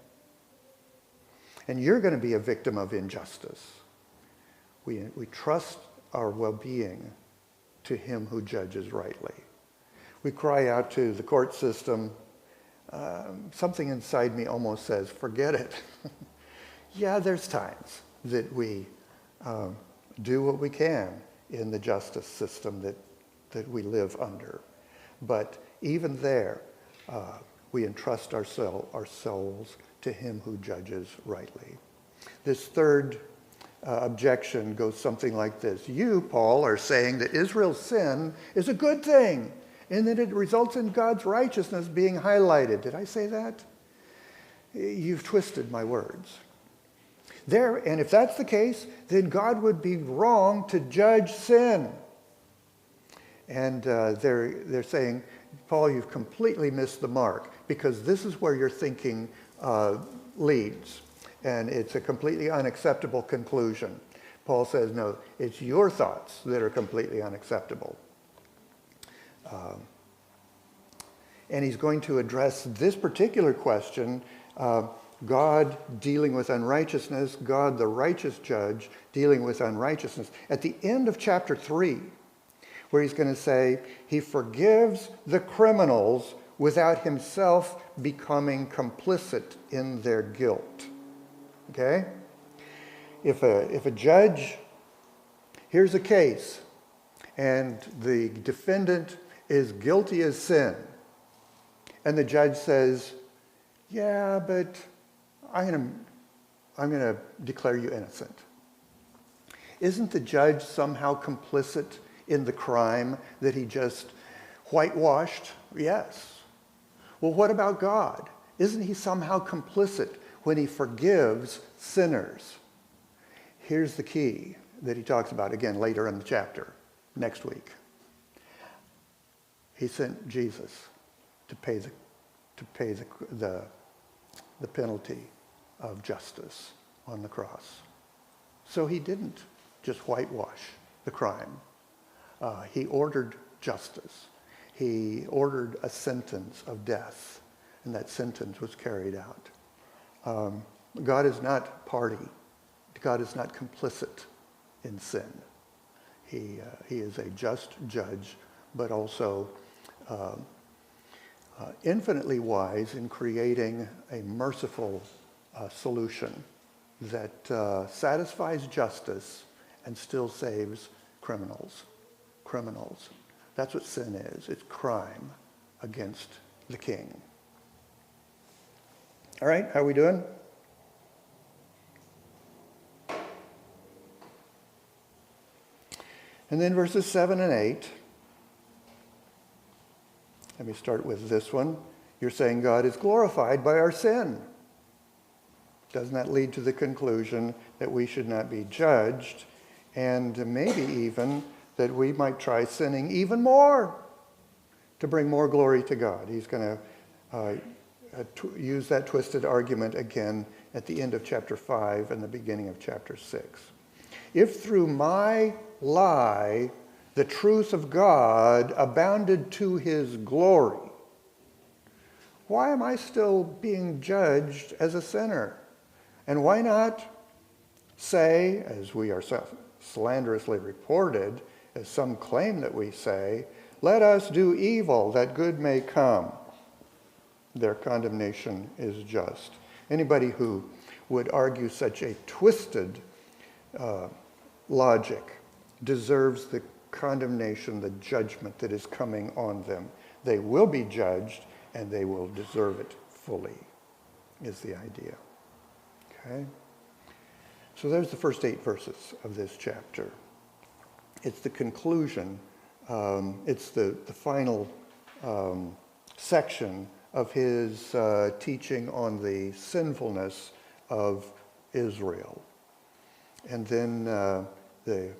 [SPEAKER 1] And you're going to be a victim of injustice. We trust our well-being to him who judges rightly. We cry out to the court system. Something inside me almost says, forget it. Yeah, there's times that we do what we can in the justice system that we live under. But even there, we entrust our souls to him who judges rightly. This third objection goes something like this. You, Paul, are saying that Israel's sin is a good thing and that it results in God's righteousness being highlighted. Did I say that? You've twisted my words. And if that's the case, then God would be wrong to judge sin. And they're saying, Paul, you've completely missed the mark, because this is where your thinking leads. And it's a completely unacceptable conclusion. Paul says, no, it's your thoughts that are completely unacceptable. And he's going to address this particular question, God dealing with unrighteousness, God the righteous judge dealing with unrighteousness, at the end of chapter 3, where he's going to say, he forgives the criminals without himself becoming complicit in their guilt. Okay? If a judge hears a case and the defendant is guilty as sin, and the judge says, yeah, but I'm going to declare you innocent. Isn't the judge somehow complicit in the crime that he just whitewashed? Yes. Well, what about God? Isn't he somehow complicit when he forgives sinners? Here's the key that he talks about again later in the chapter, next week. He sent Jesus to pay the penalty of justice on the cross. So he didn't just whitewash the crime. He ordered justice. He ordered a sentence of death, and that sentence was carried out. God is not party. God is not complicit in sin. He is a just judge, but also infinitely wise in creating a merciful solution that satisfies justice and still saves criminals. That's what sin is. It's crime against the king. All right, how are we doing? And then verses 7 and 8. Let me start with this one. You're saying God is glorified by our sin. Doesn't that lead to the conclusion that we should not be judged, and maybe even that we might try sinning even more to bring more glory to God? He's going to use that twisted argument again at the end of chapter 5 and the beginning of chapter 6. If through my lie the truth of God abounded to his glory, why am I still being judged as a sinner? And why not say, as we are slanderously reported, as some claim that we say, let us do evil that good may come. Their condemnation is just. Anybody who would argue such a twisted logic deserves the condemnation, the judgment that is coming on them. They will be judged, and they will deserve it fully, is the idea. Okay? So there's the first 8 verses of this chapter. It's the conclusion. It's the final section of his teaching on the sinfulness of Israel. And then the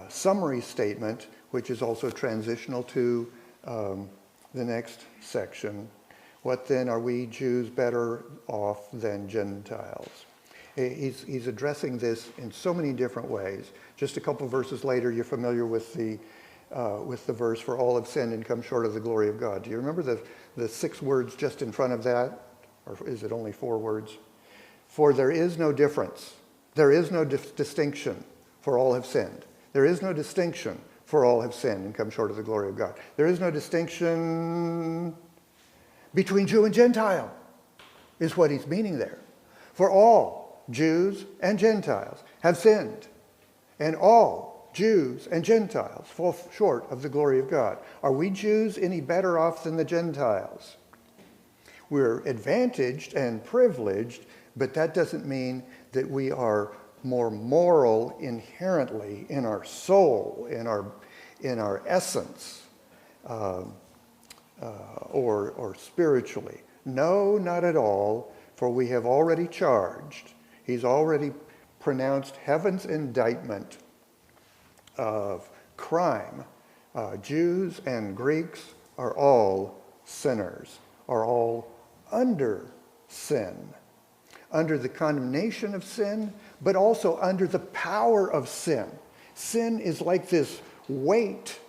[SPEAKER 1] summary statement, which is also transitional to the next section. What then, are we Jews better off than Gentiles? He's addressing this in so many different ways. Just a couple verses later, you're familiar with the verse, for all have sinned and come short of the glory of God. Do you remember the 6 words just in front of that? Or is it only 4 words? For there is no difference. There is no distinction, for all have sinned. There is no distinction, for all have sinned and come short of the glory of God. There is no distinction between Jew and Gentile, is what he's meaning there. For all Jews and Gentiles have sinned, and all Jews and Gentiles fall short of the glory of God. Are we Jews any better off than the Gentiles? We're advantaged and privileged, but that doesn't mean that we are more moral inherently in our soul, in our essence, or spiritually. No, not at all, for we have already charged. He's already pronounced heaven's indictment of crime. Jews and Greeks are all sinners, are all under sin, under the condemnation of sin, but also under the power of sin. Sin is like this weight,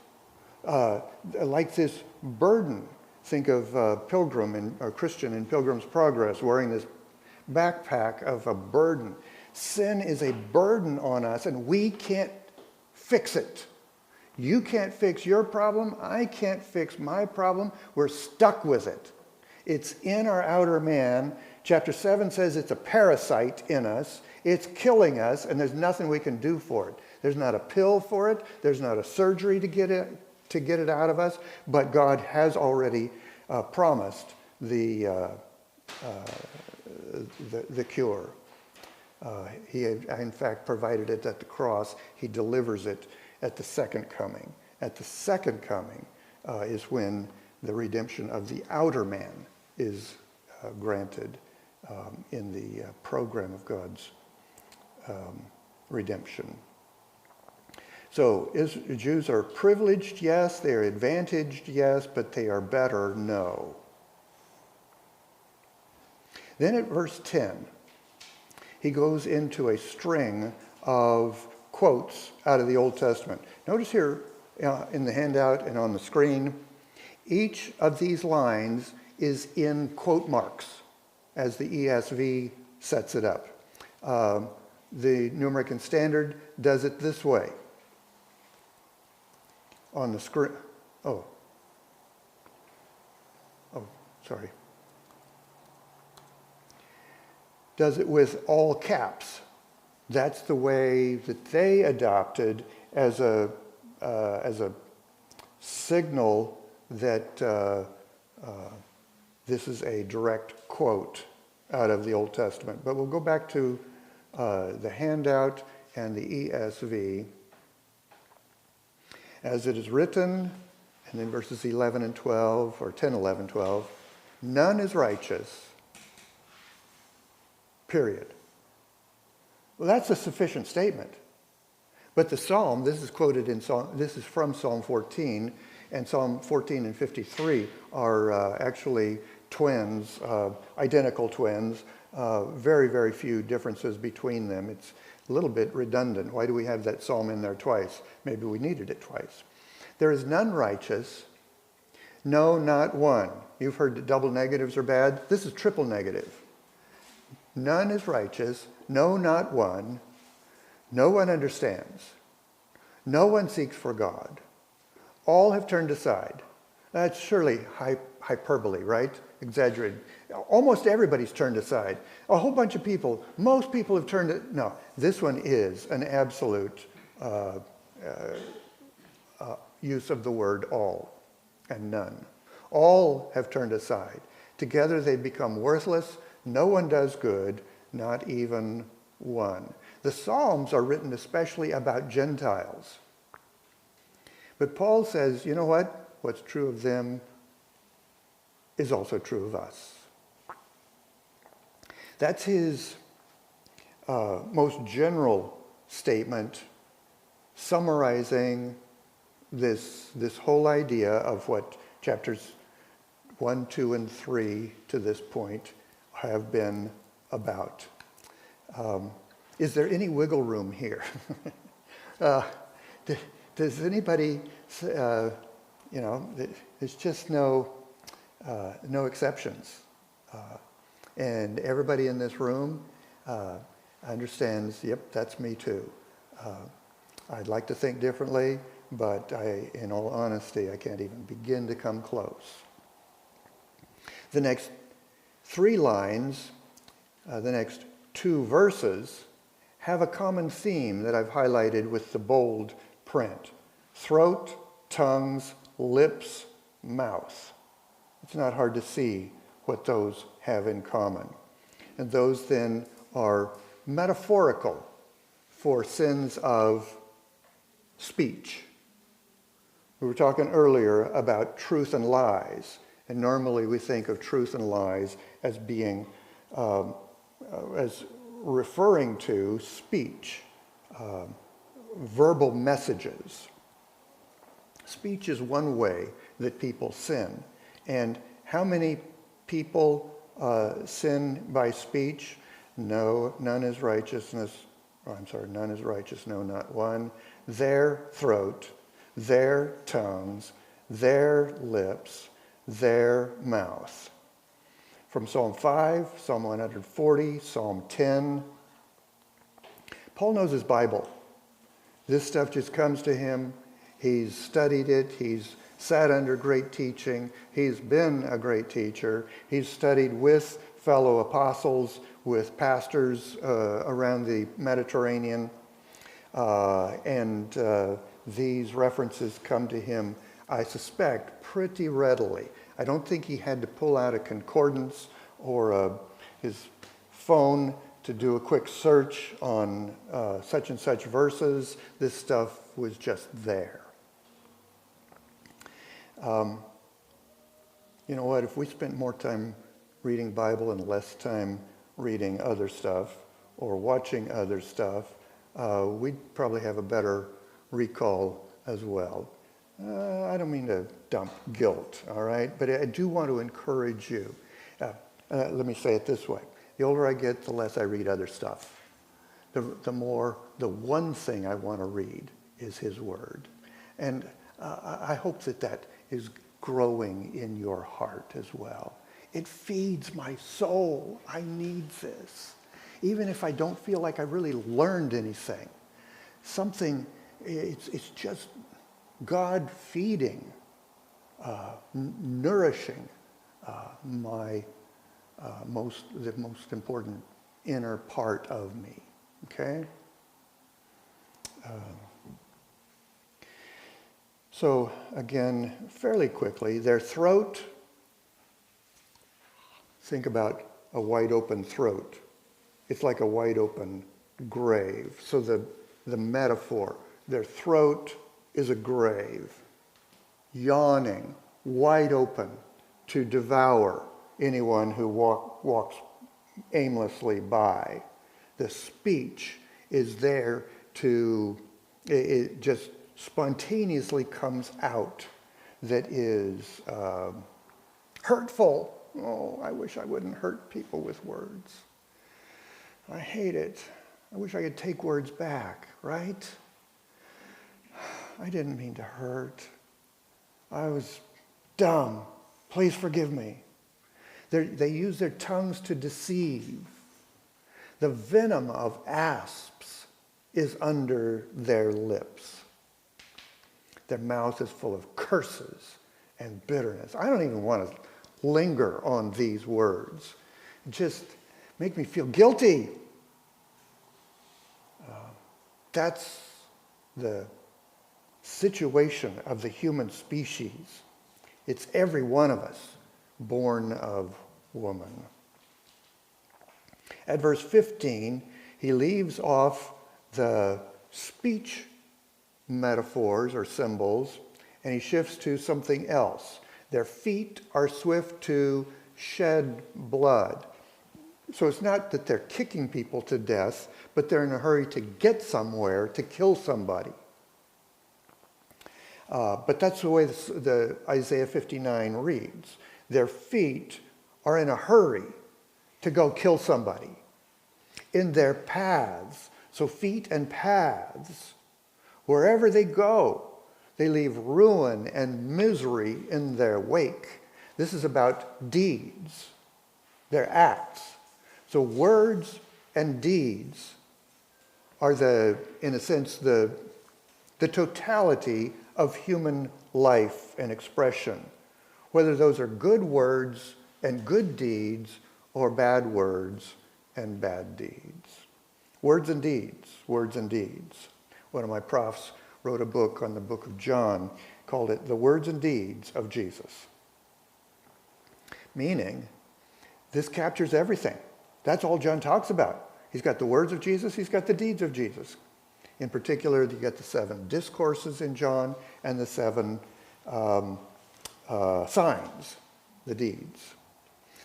[SPEAKER 1] like this burden. Think of Pilgrim or Christian in Pilgrim's Progress wearing this backpack of a burden. Sin is a burden on us, and we can't fix it. You can't fix your problem. I can't fix my problem. We're stuck with it. It's in our outer man. Chapter 7 says it's a parasite in us. It's killing us, and there's nothing we can do for it. There's not a pill for it. There's not a surgery to get it out of us. But God has already promised the cure. He, in fact, provided it at the cross. He delivers it at the second coming. At the second coming is when the redemption of the outer man is granted in the program of God's redemption. So Jews are privileged, yes. They are advantaged, yes. But they are better, no. Then at verse 10, he goes into a string of quotes out of the Old Testament. Notice here in the handout and on the screen, each of these lines is in quote marks as the ESV sets it up. The New American Standard does it this way. On the screen, sorry. Does it with all caps. That's the way that they adopted as a signal that this is a direct quote out of the Old Testament. But we'll go back to the handout and the ESV. As it is written, and then verses 11 and 12, or 10, 11, 12, none is righteous, period. Well, that's a sufficient statement. But the Psalm, this is quoted in Psalm, this is from Psalm 14, and Psalm 14 and 53 are actually twins, identical twins, very, very few differences between them. It's a little bit redundant. Why do we have that psalm in there twice? Maybe we needed it twice. There is none righteous, no, not one. You've heard that double negatives are bad. This is triple negative. None is righteous, no, not one. No one understands. No one seeks for God. All have turned aside. That's surely hyperbole, right? Exaggerated. Almost everybody's turned aside. A whole bunch of people, most people have turned it. No, this one is an absolute use of the word all and none. All have turned aside. Together they become worthless. No one does good, not even one. The Psalms are written especially about Gentiles. But Paul says, you know what? What's true of them is also true of us. That's his most general statement, summarizing this whole idea of what chapters 1, 2, and 3 to this point have been about. Is there any wiggle room here? Does anybody, there's just no exceptions. And everybody in this room understands, yep, that's me too. I'd like to think differently, but in all honesty, I can't even begin to come close. The next 3 lines, the next 2 verses, have a common theme that I've highlighted with the bold print. Throat, tongues, lips, mouth. It's not hard to see what those have in common. And those then are metaphorical for sins of speech. We were talking earlier about truth and lies, and normally we think of truth and lies as being, as referring to speech, verbal messages. Speech is one way that people sin. And how many people sin by speech? No, none is righteousness. None is righteous, no, not one. Their throat, their tongues, their lips, their mouth. From Psalm 5, Psalm 140, Psalm 10. Paul knows his Bible. This stuff just comes to him. He's studied it. He's sat under great teaching. He's been a great teacher. He's studied with fellow apostles, with pastors around the Mediterranean. And these references come to him, I suspect, pretty readily. I don't think he had to pull out a concordance or his phone to do a quick search on such and such verses. This stuff was just there. You know what? If we spent more time reading Bible and less time reading other stuff or watching other stuff, we'd probably have a better recall as well. I don't mean to dump guilt, all right? But I do want to encourage you. Let me say it this way. The older I get, the less I read other stuff. The one thing I want to read is His Word. And I hope that is growing in your heart as well. It feeds my soul. I need this. Even if I don't feel like I really learned anything, it's just God feeding, nourishing the most important inner part of me. Okay? So again, fairly quickly, their throat. Think about a wide open throat. It's like a wide open grave. So the metaphor, their throat is a grave, yawning, wide open to devour anyone who walks aimlessly by. The speech is there it just spontaneously comes out that is hurtful. Oh, I wish I wouldn't hurt people with words. I hate it. I wish I could take words back, right? I didn't mean to hurt. I was dumb. Please forgive me. They use their tongues to deceive. The venom of asps is under their lips. Their mouth is full of curses and bitterness. I don't even want to linger on these words. Just make me feel guilty. That's the situation of the human species. It's every one of us born of woman. At verse 15, he leaves off the speech metaphors or symbols, and he shifts to something else. Their feet are swift to shed blood. So it's not that they're kicking people to death, but they're in a hurry to get somewhere, to kill somebody. But that's the way the Isaiah 59 reads. Their feet are in a hurry to go kill somebody. In their paths, so feet and paths, wherever they go, they leave ruin and misery in their wake. This is about deeds, their acts. So words and deeds are in a sense, the totality of human life and expression, whether those are good words and good deeds or bad words and bad deeds. Words and deeds, words and deeds. One of my profs wrote a book on the book of John, called it The Words and Deeds of Jesus. Meaning, this captures everything. That's all John talks about. He's got the words of Jesus, he's got the deeds of Jesus. In particular, you get the 7 discourses in John and the 7 signs, the deeds.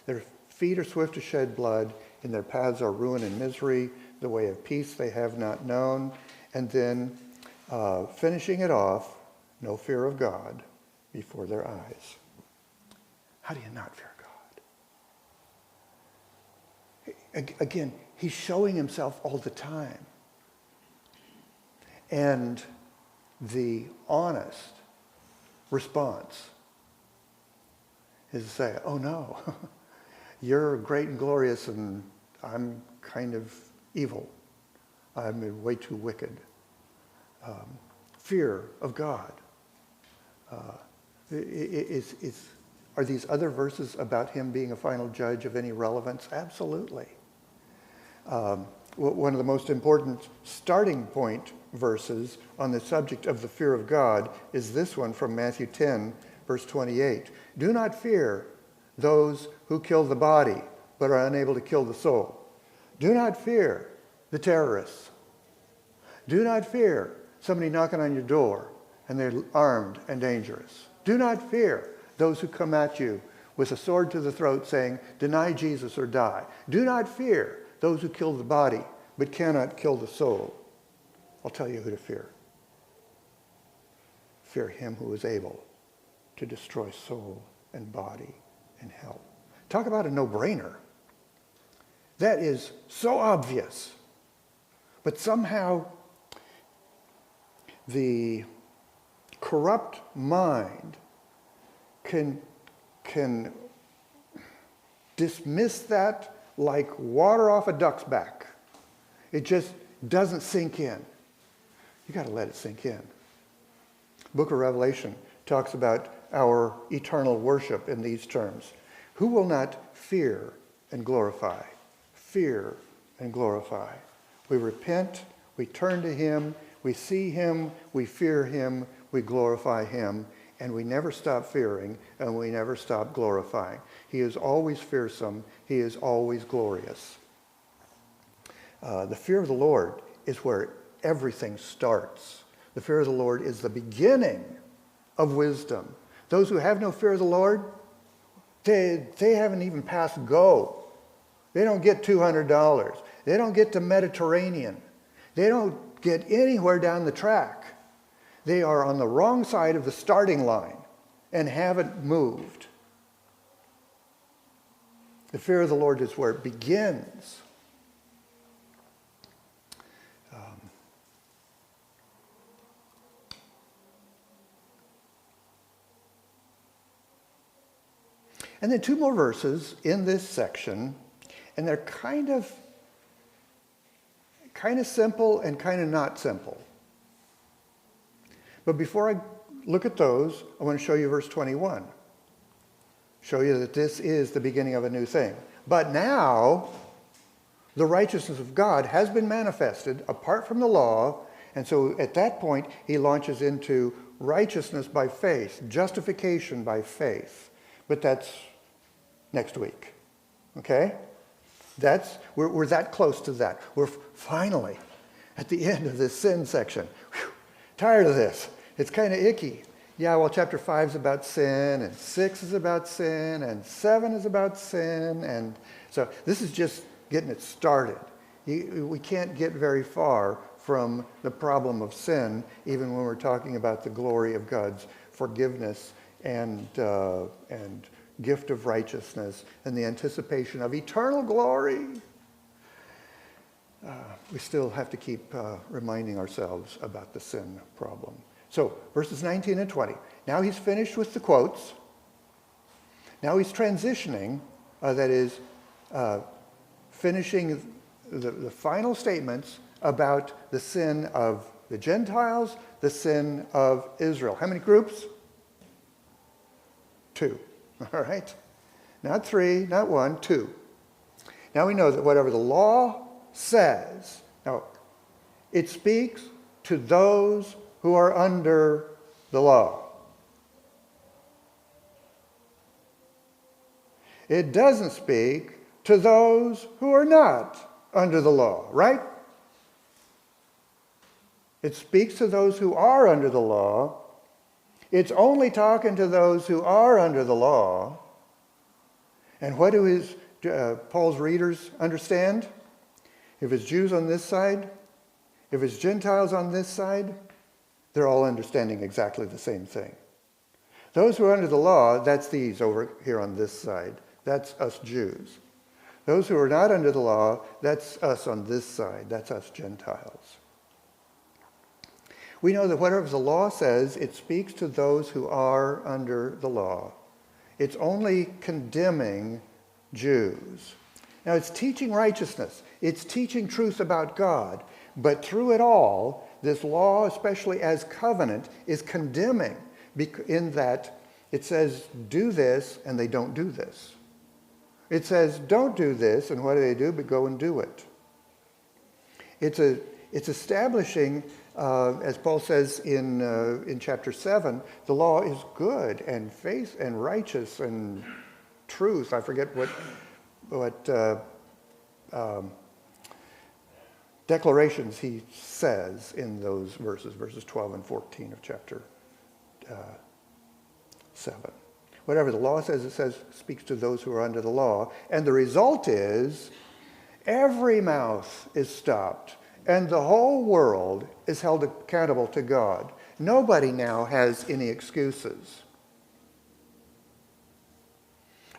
[SPEAKER 1] Their feet are swift to shed blood, in their paths are ruin and misery, the way of peace they have not known. And then finishing it off, no fear of God before their eyes. How do you not fear God? Again, he's showing himself all the time. And the honest response is to say, oh no, you're great and glorious and I'm kind of evil. I'm way too wicked. Fear of God. Are these other verses about him being a final judge of any relevance? Absolutely. One of the most important starting point verses on the subject of the fear of God is this one from Matthew 10, verse 28. Do not fear those who kill the body, but are unable to kill the soul. Do not fear the terrorists. Do not fear somebody knocking on your door and they're armed and dangerous. Do not fear those who come at you with a sword to the throat saying, deny Jesus or die. Do not fear those who kill the body but cannot kill the soul. I'll tell you who to fear. Fear him who is able to destroy soul and body and hell. Talk about a no-brainer. That is so obvious. But somehow the corrupt mind can dismiss that like water off a duck's back. It just doesn't sink in. You got to let it sink in. Book of Revelation talks about our eternal worship in these terms. Who will not fear and glorify? Fear and glorify. We repent, we turn to him, we see him, we fear him, we glorify him, and we never stop fearing and we never stop glorifying. He is always fearsome, he is always glorious. The fear of the Lord is where everything starts. The fear of the Lord is the beginning of wisdom. Those who have no fear of the Lord, they haven't even passed go. They don't get $200. They don't get to Mediterranean. They don't get anywhere down the track. They are on the wrong side of the starting line and haven't moved. The fear of the Lord is where it begins. And then 2 more verses in this section, and they're kind of simple and kind of not simple. But before I look at those, I want to show you verse 21. Show you that this is the beginning of a new thing. But now, the righteousness of God has been manifested apart from the law, and so at that point, he launches into righteousness by faith, justification by faith. But that's next week, okay? We're that close to that. We're finally at the end of this sin section. Whew, tired of this. It's kind of icky. Yeah, well, chapter 5 is about sin, and 6 is about sin, and 7 is about sin, and so this is just getting it started. We can't get very far from the problem of sin, even when we're talking about the glory of God's forgiveness and gift of righteousness and the anticipation of eternal glory. We still have to keep reminding ourselves about the sin problem. So, verses 19 and 20. Now he's finished with the quotes. Now he's transitioning, that is, finishing the final statements about the sin of the Gentiles, the sin of Israel. How many groups? 2. All right? Not 3, not 1, 2. Now we know that whatever the law says, now it speaks to those who are under the law. It doesn't speak to those who are not under the law, right? It speaks to those who are under the law. It's only talking to those who are under the law. And what do Paul's readers understand? If it's Jews on this side, if it's Gentiles on this side, they're all understanding exactly the same thing. Those who are under the law, that's these over here on this side. That's us Jews. Those who are not under the law, that's us on this side. That's us Gentiles. We know that whatever the law says, it speaks to those who are under the law. It's only condemning Jews. Now, it's teaching righteousness. It's teaching truth about God. But through it all, this law, especially as covenant, is condemning in that it says, do this, and they don't do this. It says, don't do this, and what do? But go and do it. It's establishing, as Paul says in chapter 7, the law is good and faith and righteous and truth. I forget what declarations he says in those verses 12 and 14 of chapter 7. Whatever the law says, it says, speaks to those who are under the law. And the result is every mouth is stopped and the whole world is held accountable to God. Nobody now has any excuses.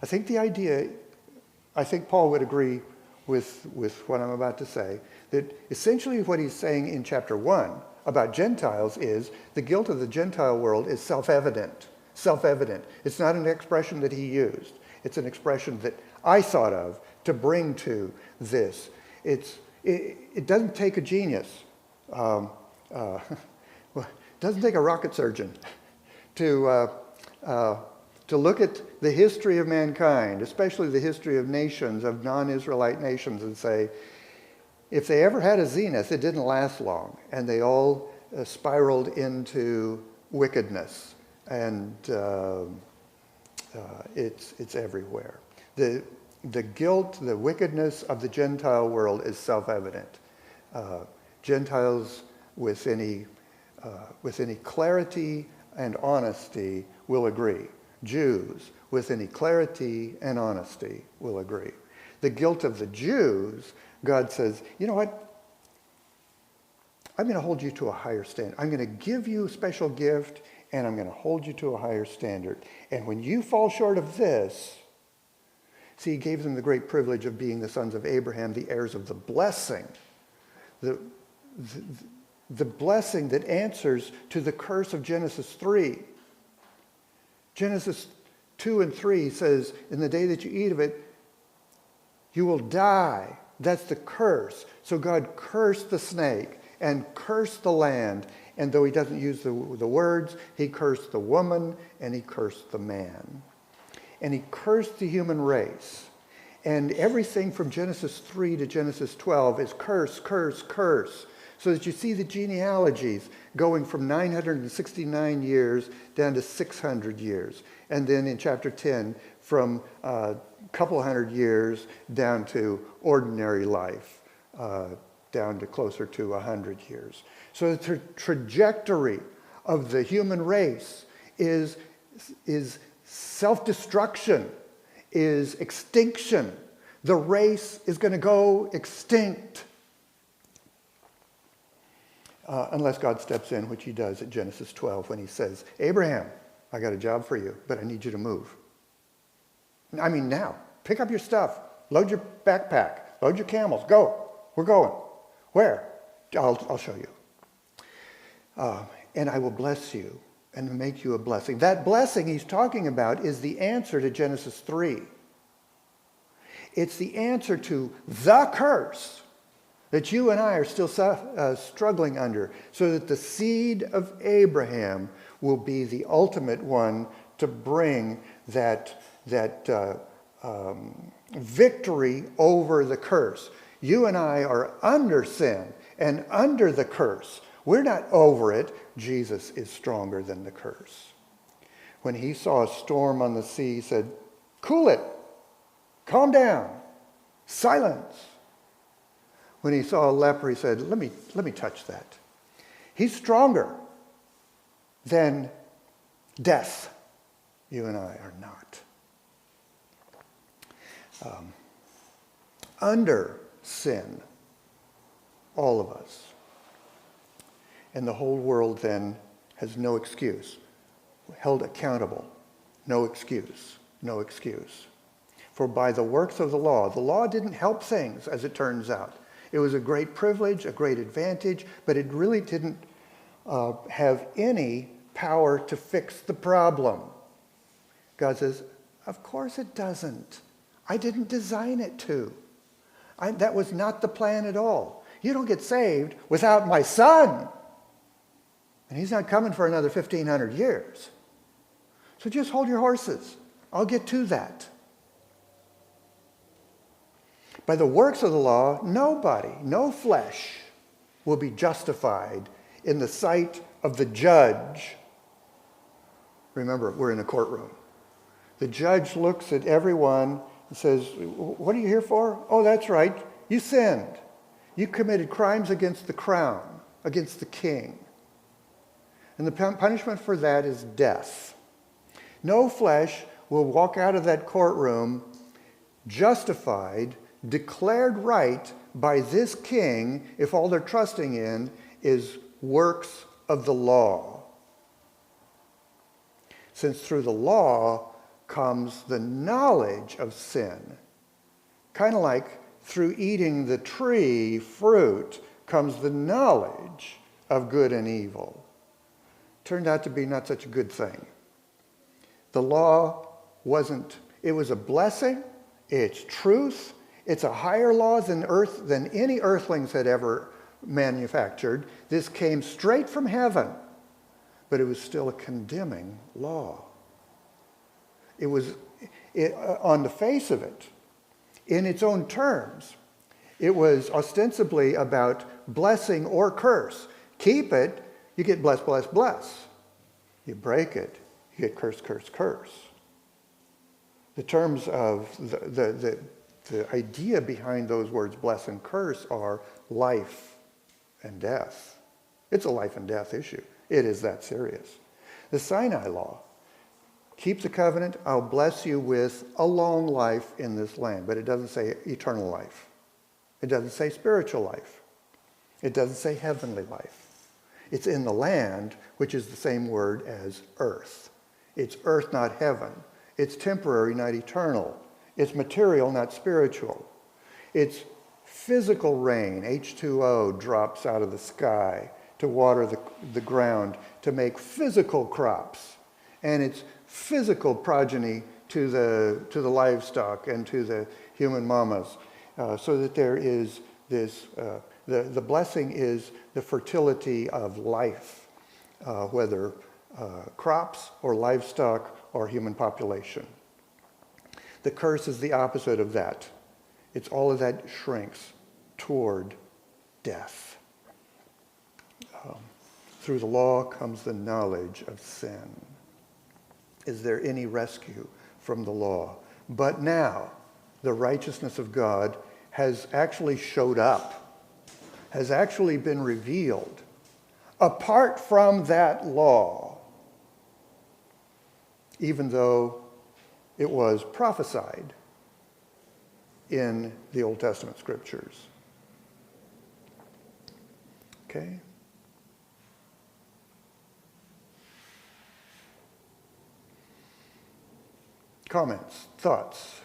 [SPEAKER 1] I think Paul would agree with what I'm about to say, that essentially what he's saying in chapter 1 about Gentiles is the guilt of the Gentile world is self-evident. Self-evident. It's not an expression that he used. It's an expression that I thought of to bring to this. It doesn't take a genius. It doesn't take a rocket surgeon to look at the history of mankind, especially the history of nations, of non-Israelite nations, and say, if they ever had a zenith, it didn't last long, and they all spiraled into wickedness. And it's everywhere. The guilt, the wickedness of the Gentile world is self-evident. Gentiles with any clarity and honesty will agree. Jews with any clarity and honesty will agree. The guilt of the Jews, God says, you know what? I'm going to hold you to a higher standard. I'm going to give you a special gift, and I'm going to hold you to a higher standard. And when you fall short of this, see, he gave them the great privilege of being the sons of Abraham, the heirs of the blessing. The blessing that answers to the curse of Genesis 3. Genesis 2 and 3 says, in the day that you eat of it, you will die. That's the curse. So God cursed the snake and cursed the land. And though he doesn't use the words, he cursed the woman and he cursed the man. And he cursed the human race. And everything from Genesis 3 to Genesis 12 is curse, curse, curse. So that you see the genealogies going from 969 years down to 600 years. And then in chapter 10, from a couple hundred years down to ordinary life, down to closer to 100 years. So the trajectory of the human race is self-destruction, is extinction. The race is going to go extinct. Unless God steps in, which he does at Genesis 12 when he says, Abraham, I got a job for you, but I need you to move. I mean now. Pick up your stuff. Load your backpack. Load your camels. Go. We're going. Where? I'll show you. And I will bless you and make you a blessing. That blessing he's talking about is the answer to Genesis 3. It's the answer to the curse that you and I are still struggling under, so that the seed of Abraham will be the ultimate one to bring that victory over the curse. You and I are under sin and under the curse. We're not over it. Jesus is stronger than the curse. When he saw a storm on the sea, he said, "Cool it. Calm down. Silence." When he saw a leper, he said, let me touch that. He's stronger than death. You and I are not. Under sin, all of us. And the whole world then has no excuse. Held accountable. No excuse. No excuse. For by the works of the law didn't help things, as it turns out. It was a great privilege, a great advantage, but it really didn't have any power to fix the problem. God says, of course it doesn't. I didn't design it to. That was not the plan at all. You don't get saved without my son. And he's not coming for another 1,500 years. So just hold your horses. I'll get to that. By the works of the law, nobody, no flesh, will be justified in the sight of the judge. Remember, we're in a courtroom. The judge looks at everyone and says, "What are you here for? Oh, that's right. You sinned. You committed crimes against the crown, against the king. And the punishment for that is death." No flesh will walk out of that courtroom justified, declared right by this king if all they're trusting in is works of the law. Since through the law comes the knowledge of sin. Kind of like through eating the tree fruit comes the knowledge of good and evil. Turned out to be not such a good thing. The law it was a blessing, it's truth, it's a higher law than any earthlings had ever manufactured. This came straight from heaven, but it was still a condemning law. It was, on the face of it, in its own terms, it was ostensibly about blessing or curse. Keep it, you get bless, bless, bless. You break it, you get curse, curse, curse. The terms of the idea behind those words, bless and curse, are life and death. It's a life and death issue. It is that serious. The Sinai law, keep the covenant, I'll bless you with a long life in this land. But it doesn't say eternal life. It doesn't say spiritual life. It doesn't say heavenly life. It's in the land, which is the same word as earth. It's earth, not heaven. It's temporary, not eternal. It's material, not spiritual. It's physical rain, H2O, drops out of the sky to water the ground to make physical crops. And it's physical progeny to the livestock and to the human mamas, so that there is this, the blessing is the fertility of life, whether crops or livestock or human population. The curse is the opposite of that. It's all of that shrinks toward death. Through the law comes the knowledge of sin. Is there any rescue from the law? But now, the righteousness of God has actually showed up, has actually been revealed. Apart from that law, even though it was prophesied in the Old Testament scriptures. Okay? Comments, thoughts?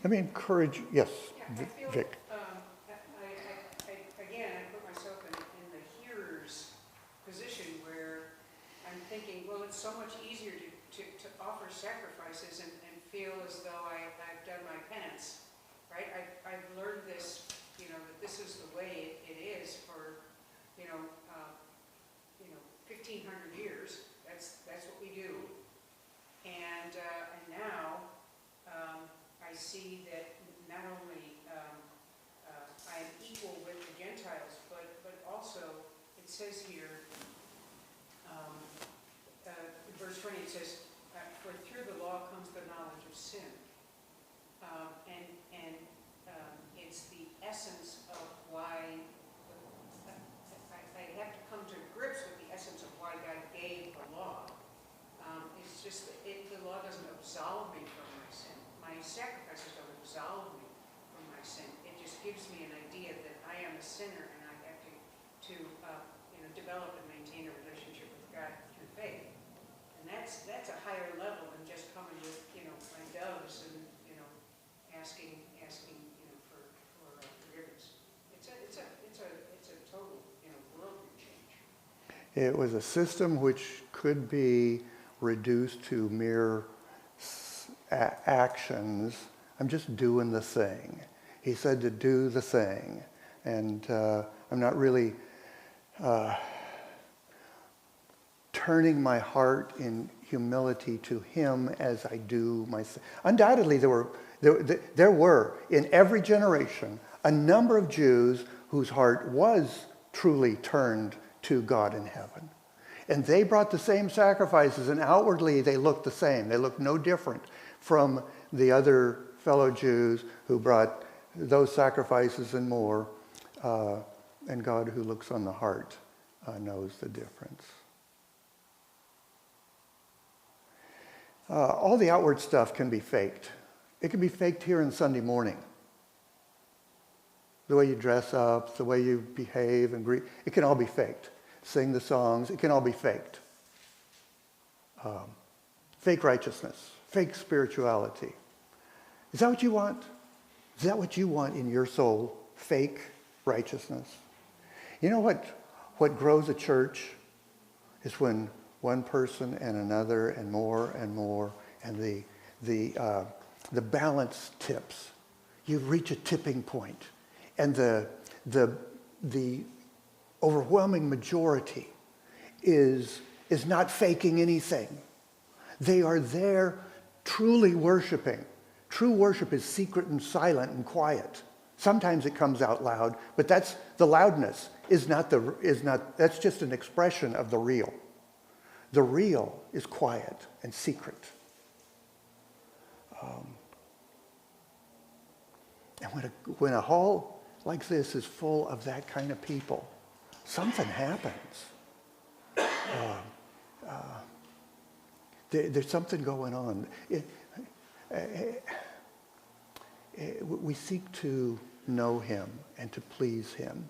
[SPEAKER 1] Let me encourage, yes,
[SPEAKER 2] Yeah, I feel,
[SPEAKER 1] Vic.
[SPEAKER 2] Again, I put myself in the hearer's position where I'm thinking, well, it's so much easier to offer sacrifices and feel as though I I've learned this, that this is the way it is for, 1,500 years. That's what we do. And now I see that not only I am equal with the Gentiles, but also it says here, in verse 20, it says, for through the law comes the knowledge of sin. And it's the essence of why, I have to come to grips with the essence of why God gave the law. It's just that the law doesn't absolve me from my sin. My sacrifices don't absolve me from my sin. It just gives me an idea that I am a sinner and I have to develop and maintain a relationship with God through faith. And that's a higher level than just coming with my doves and asking for forgiveness. It's a total worldview change.
[SPEAKER 1] It was a system which could be reduced to mere actions. I'm just doing the thing. He said to do the thing. And I'm not really turning my heart in humility to him as I do myself. Undoubtedly, there were in every generation a number of Jews whose heart was truly turned to God in heaven. And they brought the same sacrifices, and outwardly they looked the same. They looked no different from the other fellow Jews who brought those sacrifices and more. And God, who looks on the heart, knows the difference. All the outward stuff can be faked. It can be faked here on Sunday morning. The way you dress up, the way you behave and greet, it can all be faked. Sing the songs, it can all be faked. Fake righteousness, fake spirituality. Is that what you want? Is that what you want in your soul? Fake righteousness? You know what grows a church is when one person and another and more, and the balance tips. You reach a tipping point, and the overwhelming majority is not faking anything. They are there truly worshiping. True worship is secret and silent and quiet. Sometimes it comes out loud, but that's the loudness is not that's just an expression of the real. The real is quiet and secret. And when a hall like this is full of that kind of people, something happens. There's something going on. We seek to know him and to please him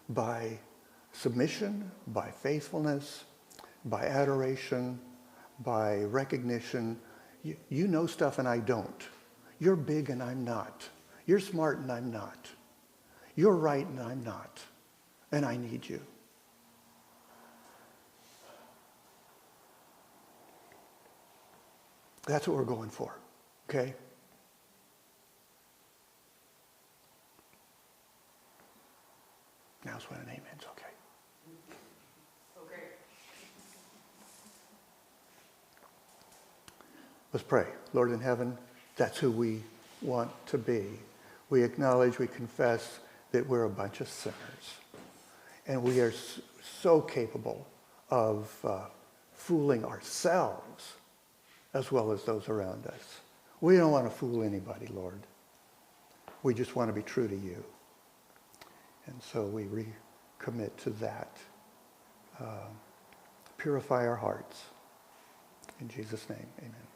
[SPEAKER 1] by submission, by faithfulness, by adoration, by recognition. You know stuff and I don't. You're big and I'm not. You're smart and I'm not. You're right and I'm not. And I need you. That's what we're going for, okay? Now's when an amen's okay.
[SPEAKER 2] Okay.
[SPEAKER 1] Let's pray. Lord in heaven, that's who we want to be. We acknowledge, we confess that we're a bunch of sinners. And we are so capable of fooling ourselves as well as those around us. We don't want to fool anybody, Lord. We just want to be true to you. And so we recommit to that. Purify our hearts. In Jesus' name, amen.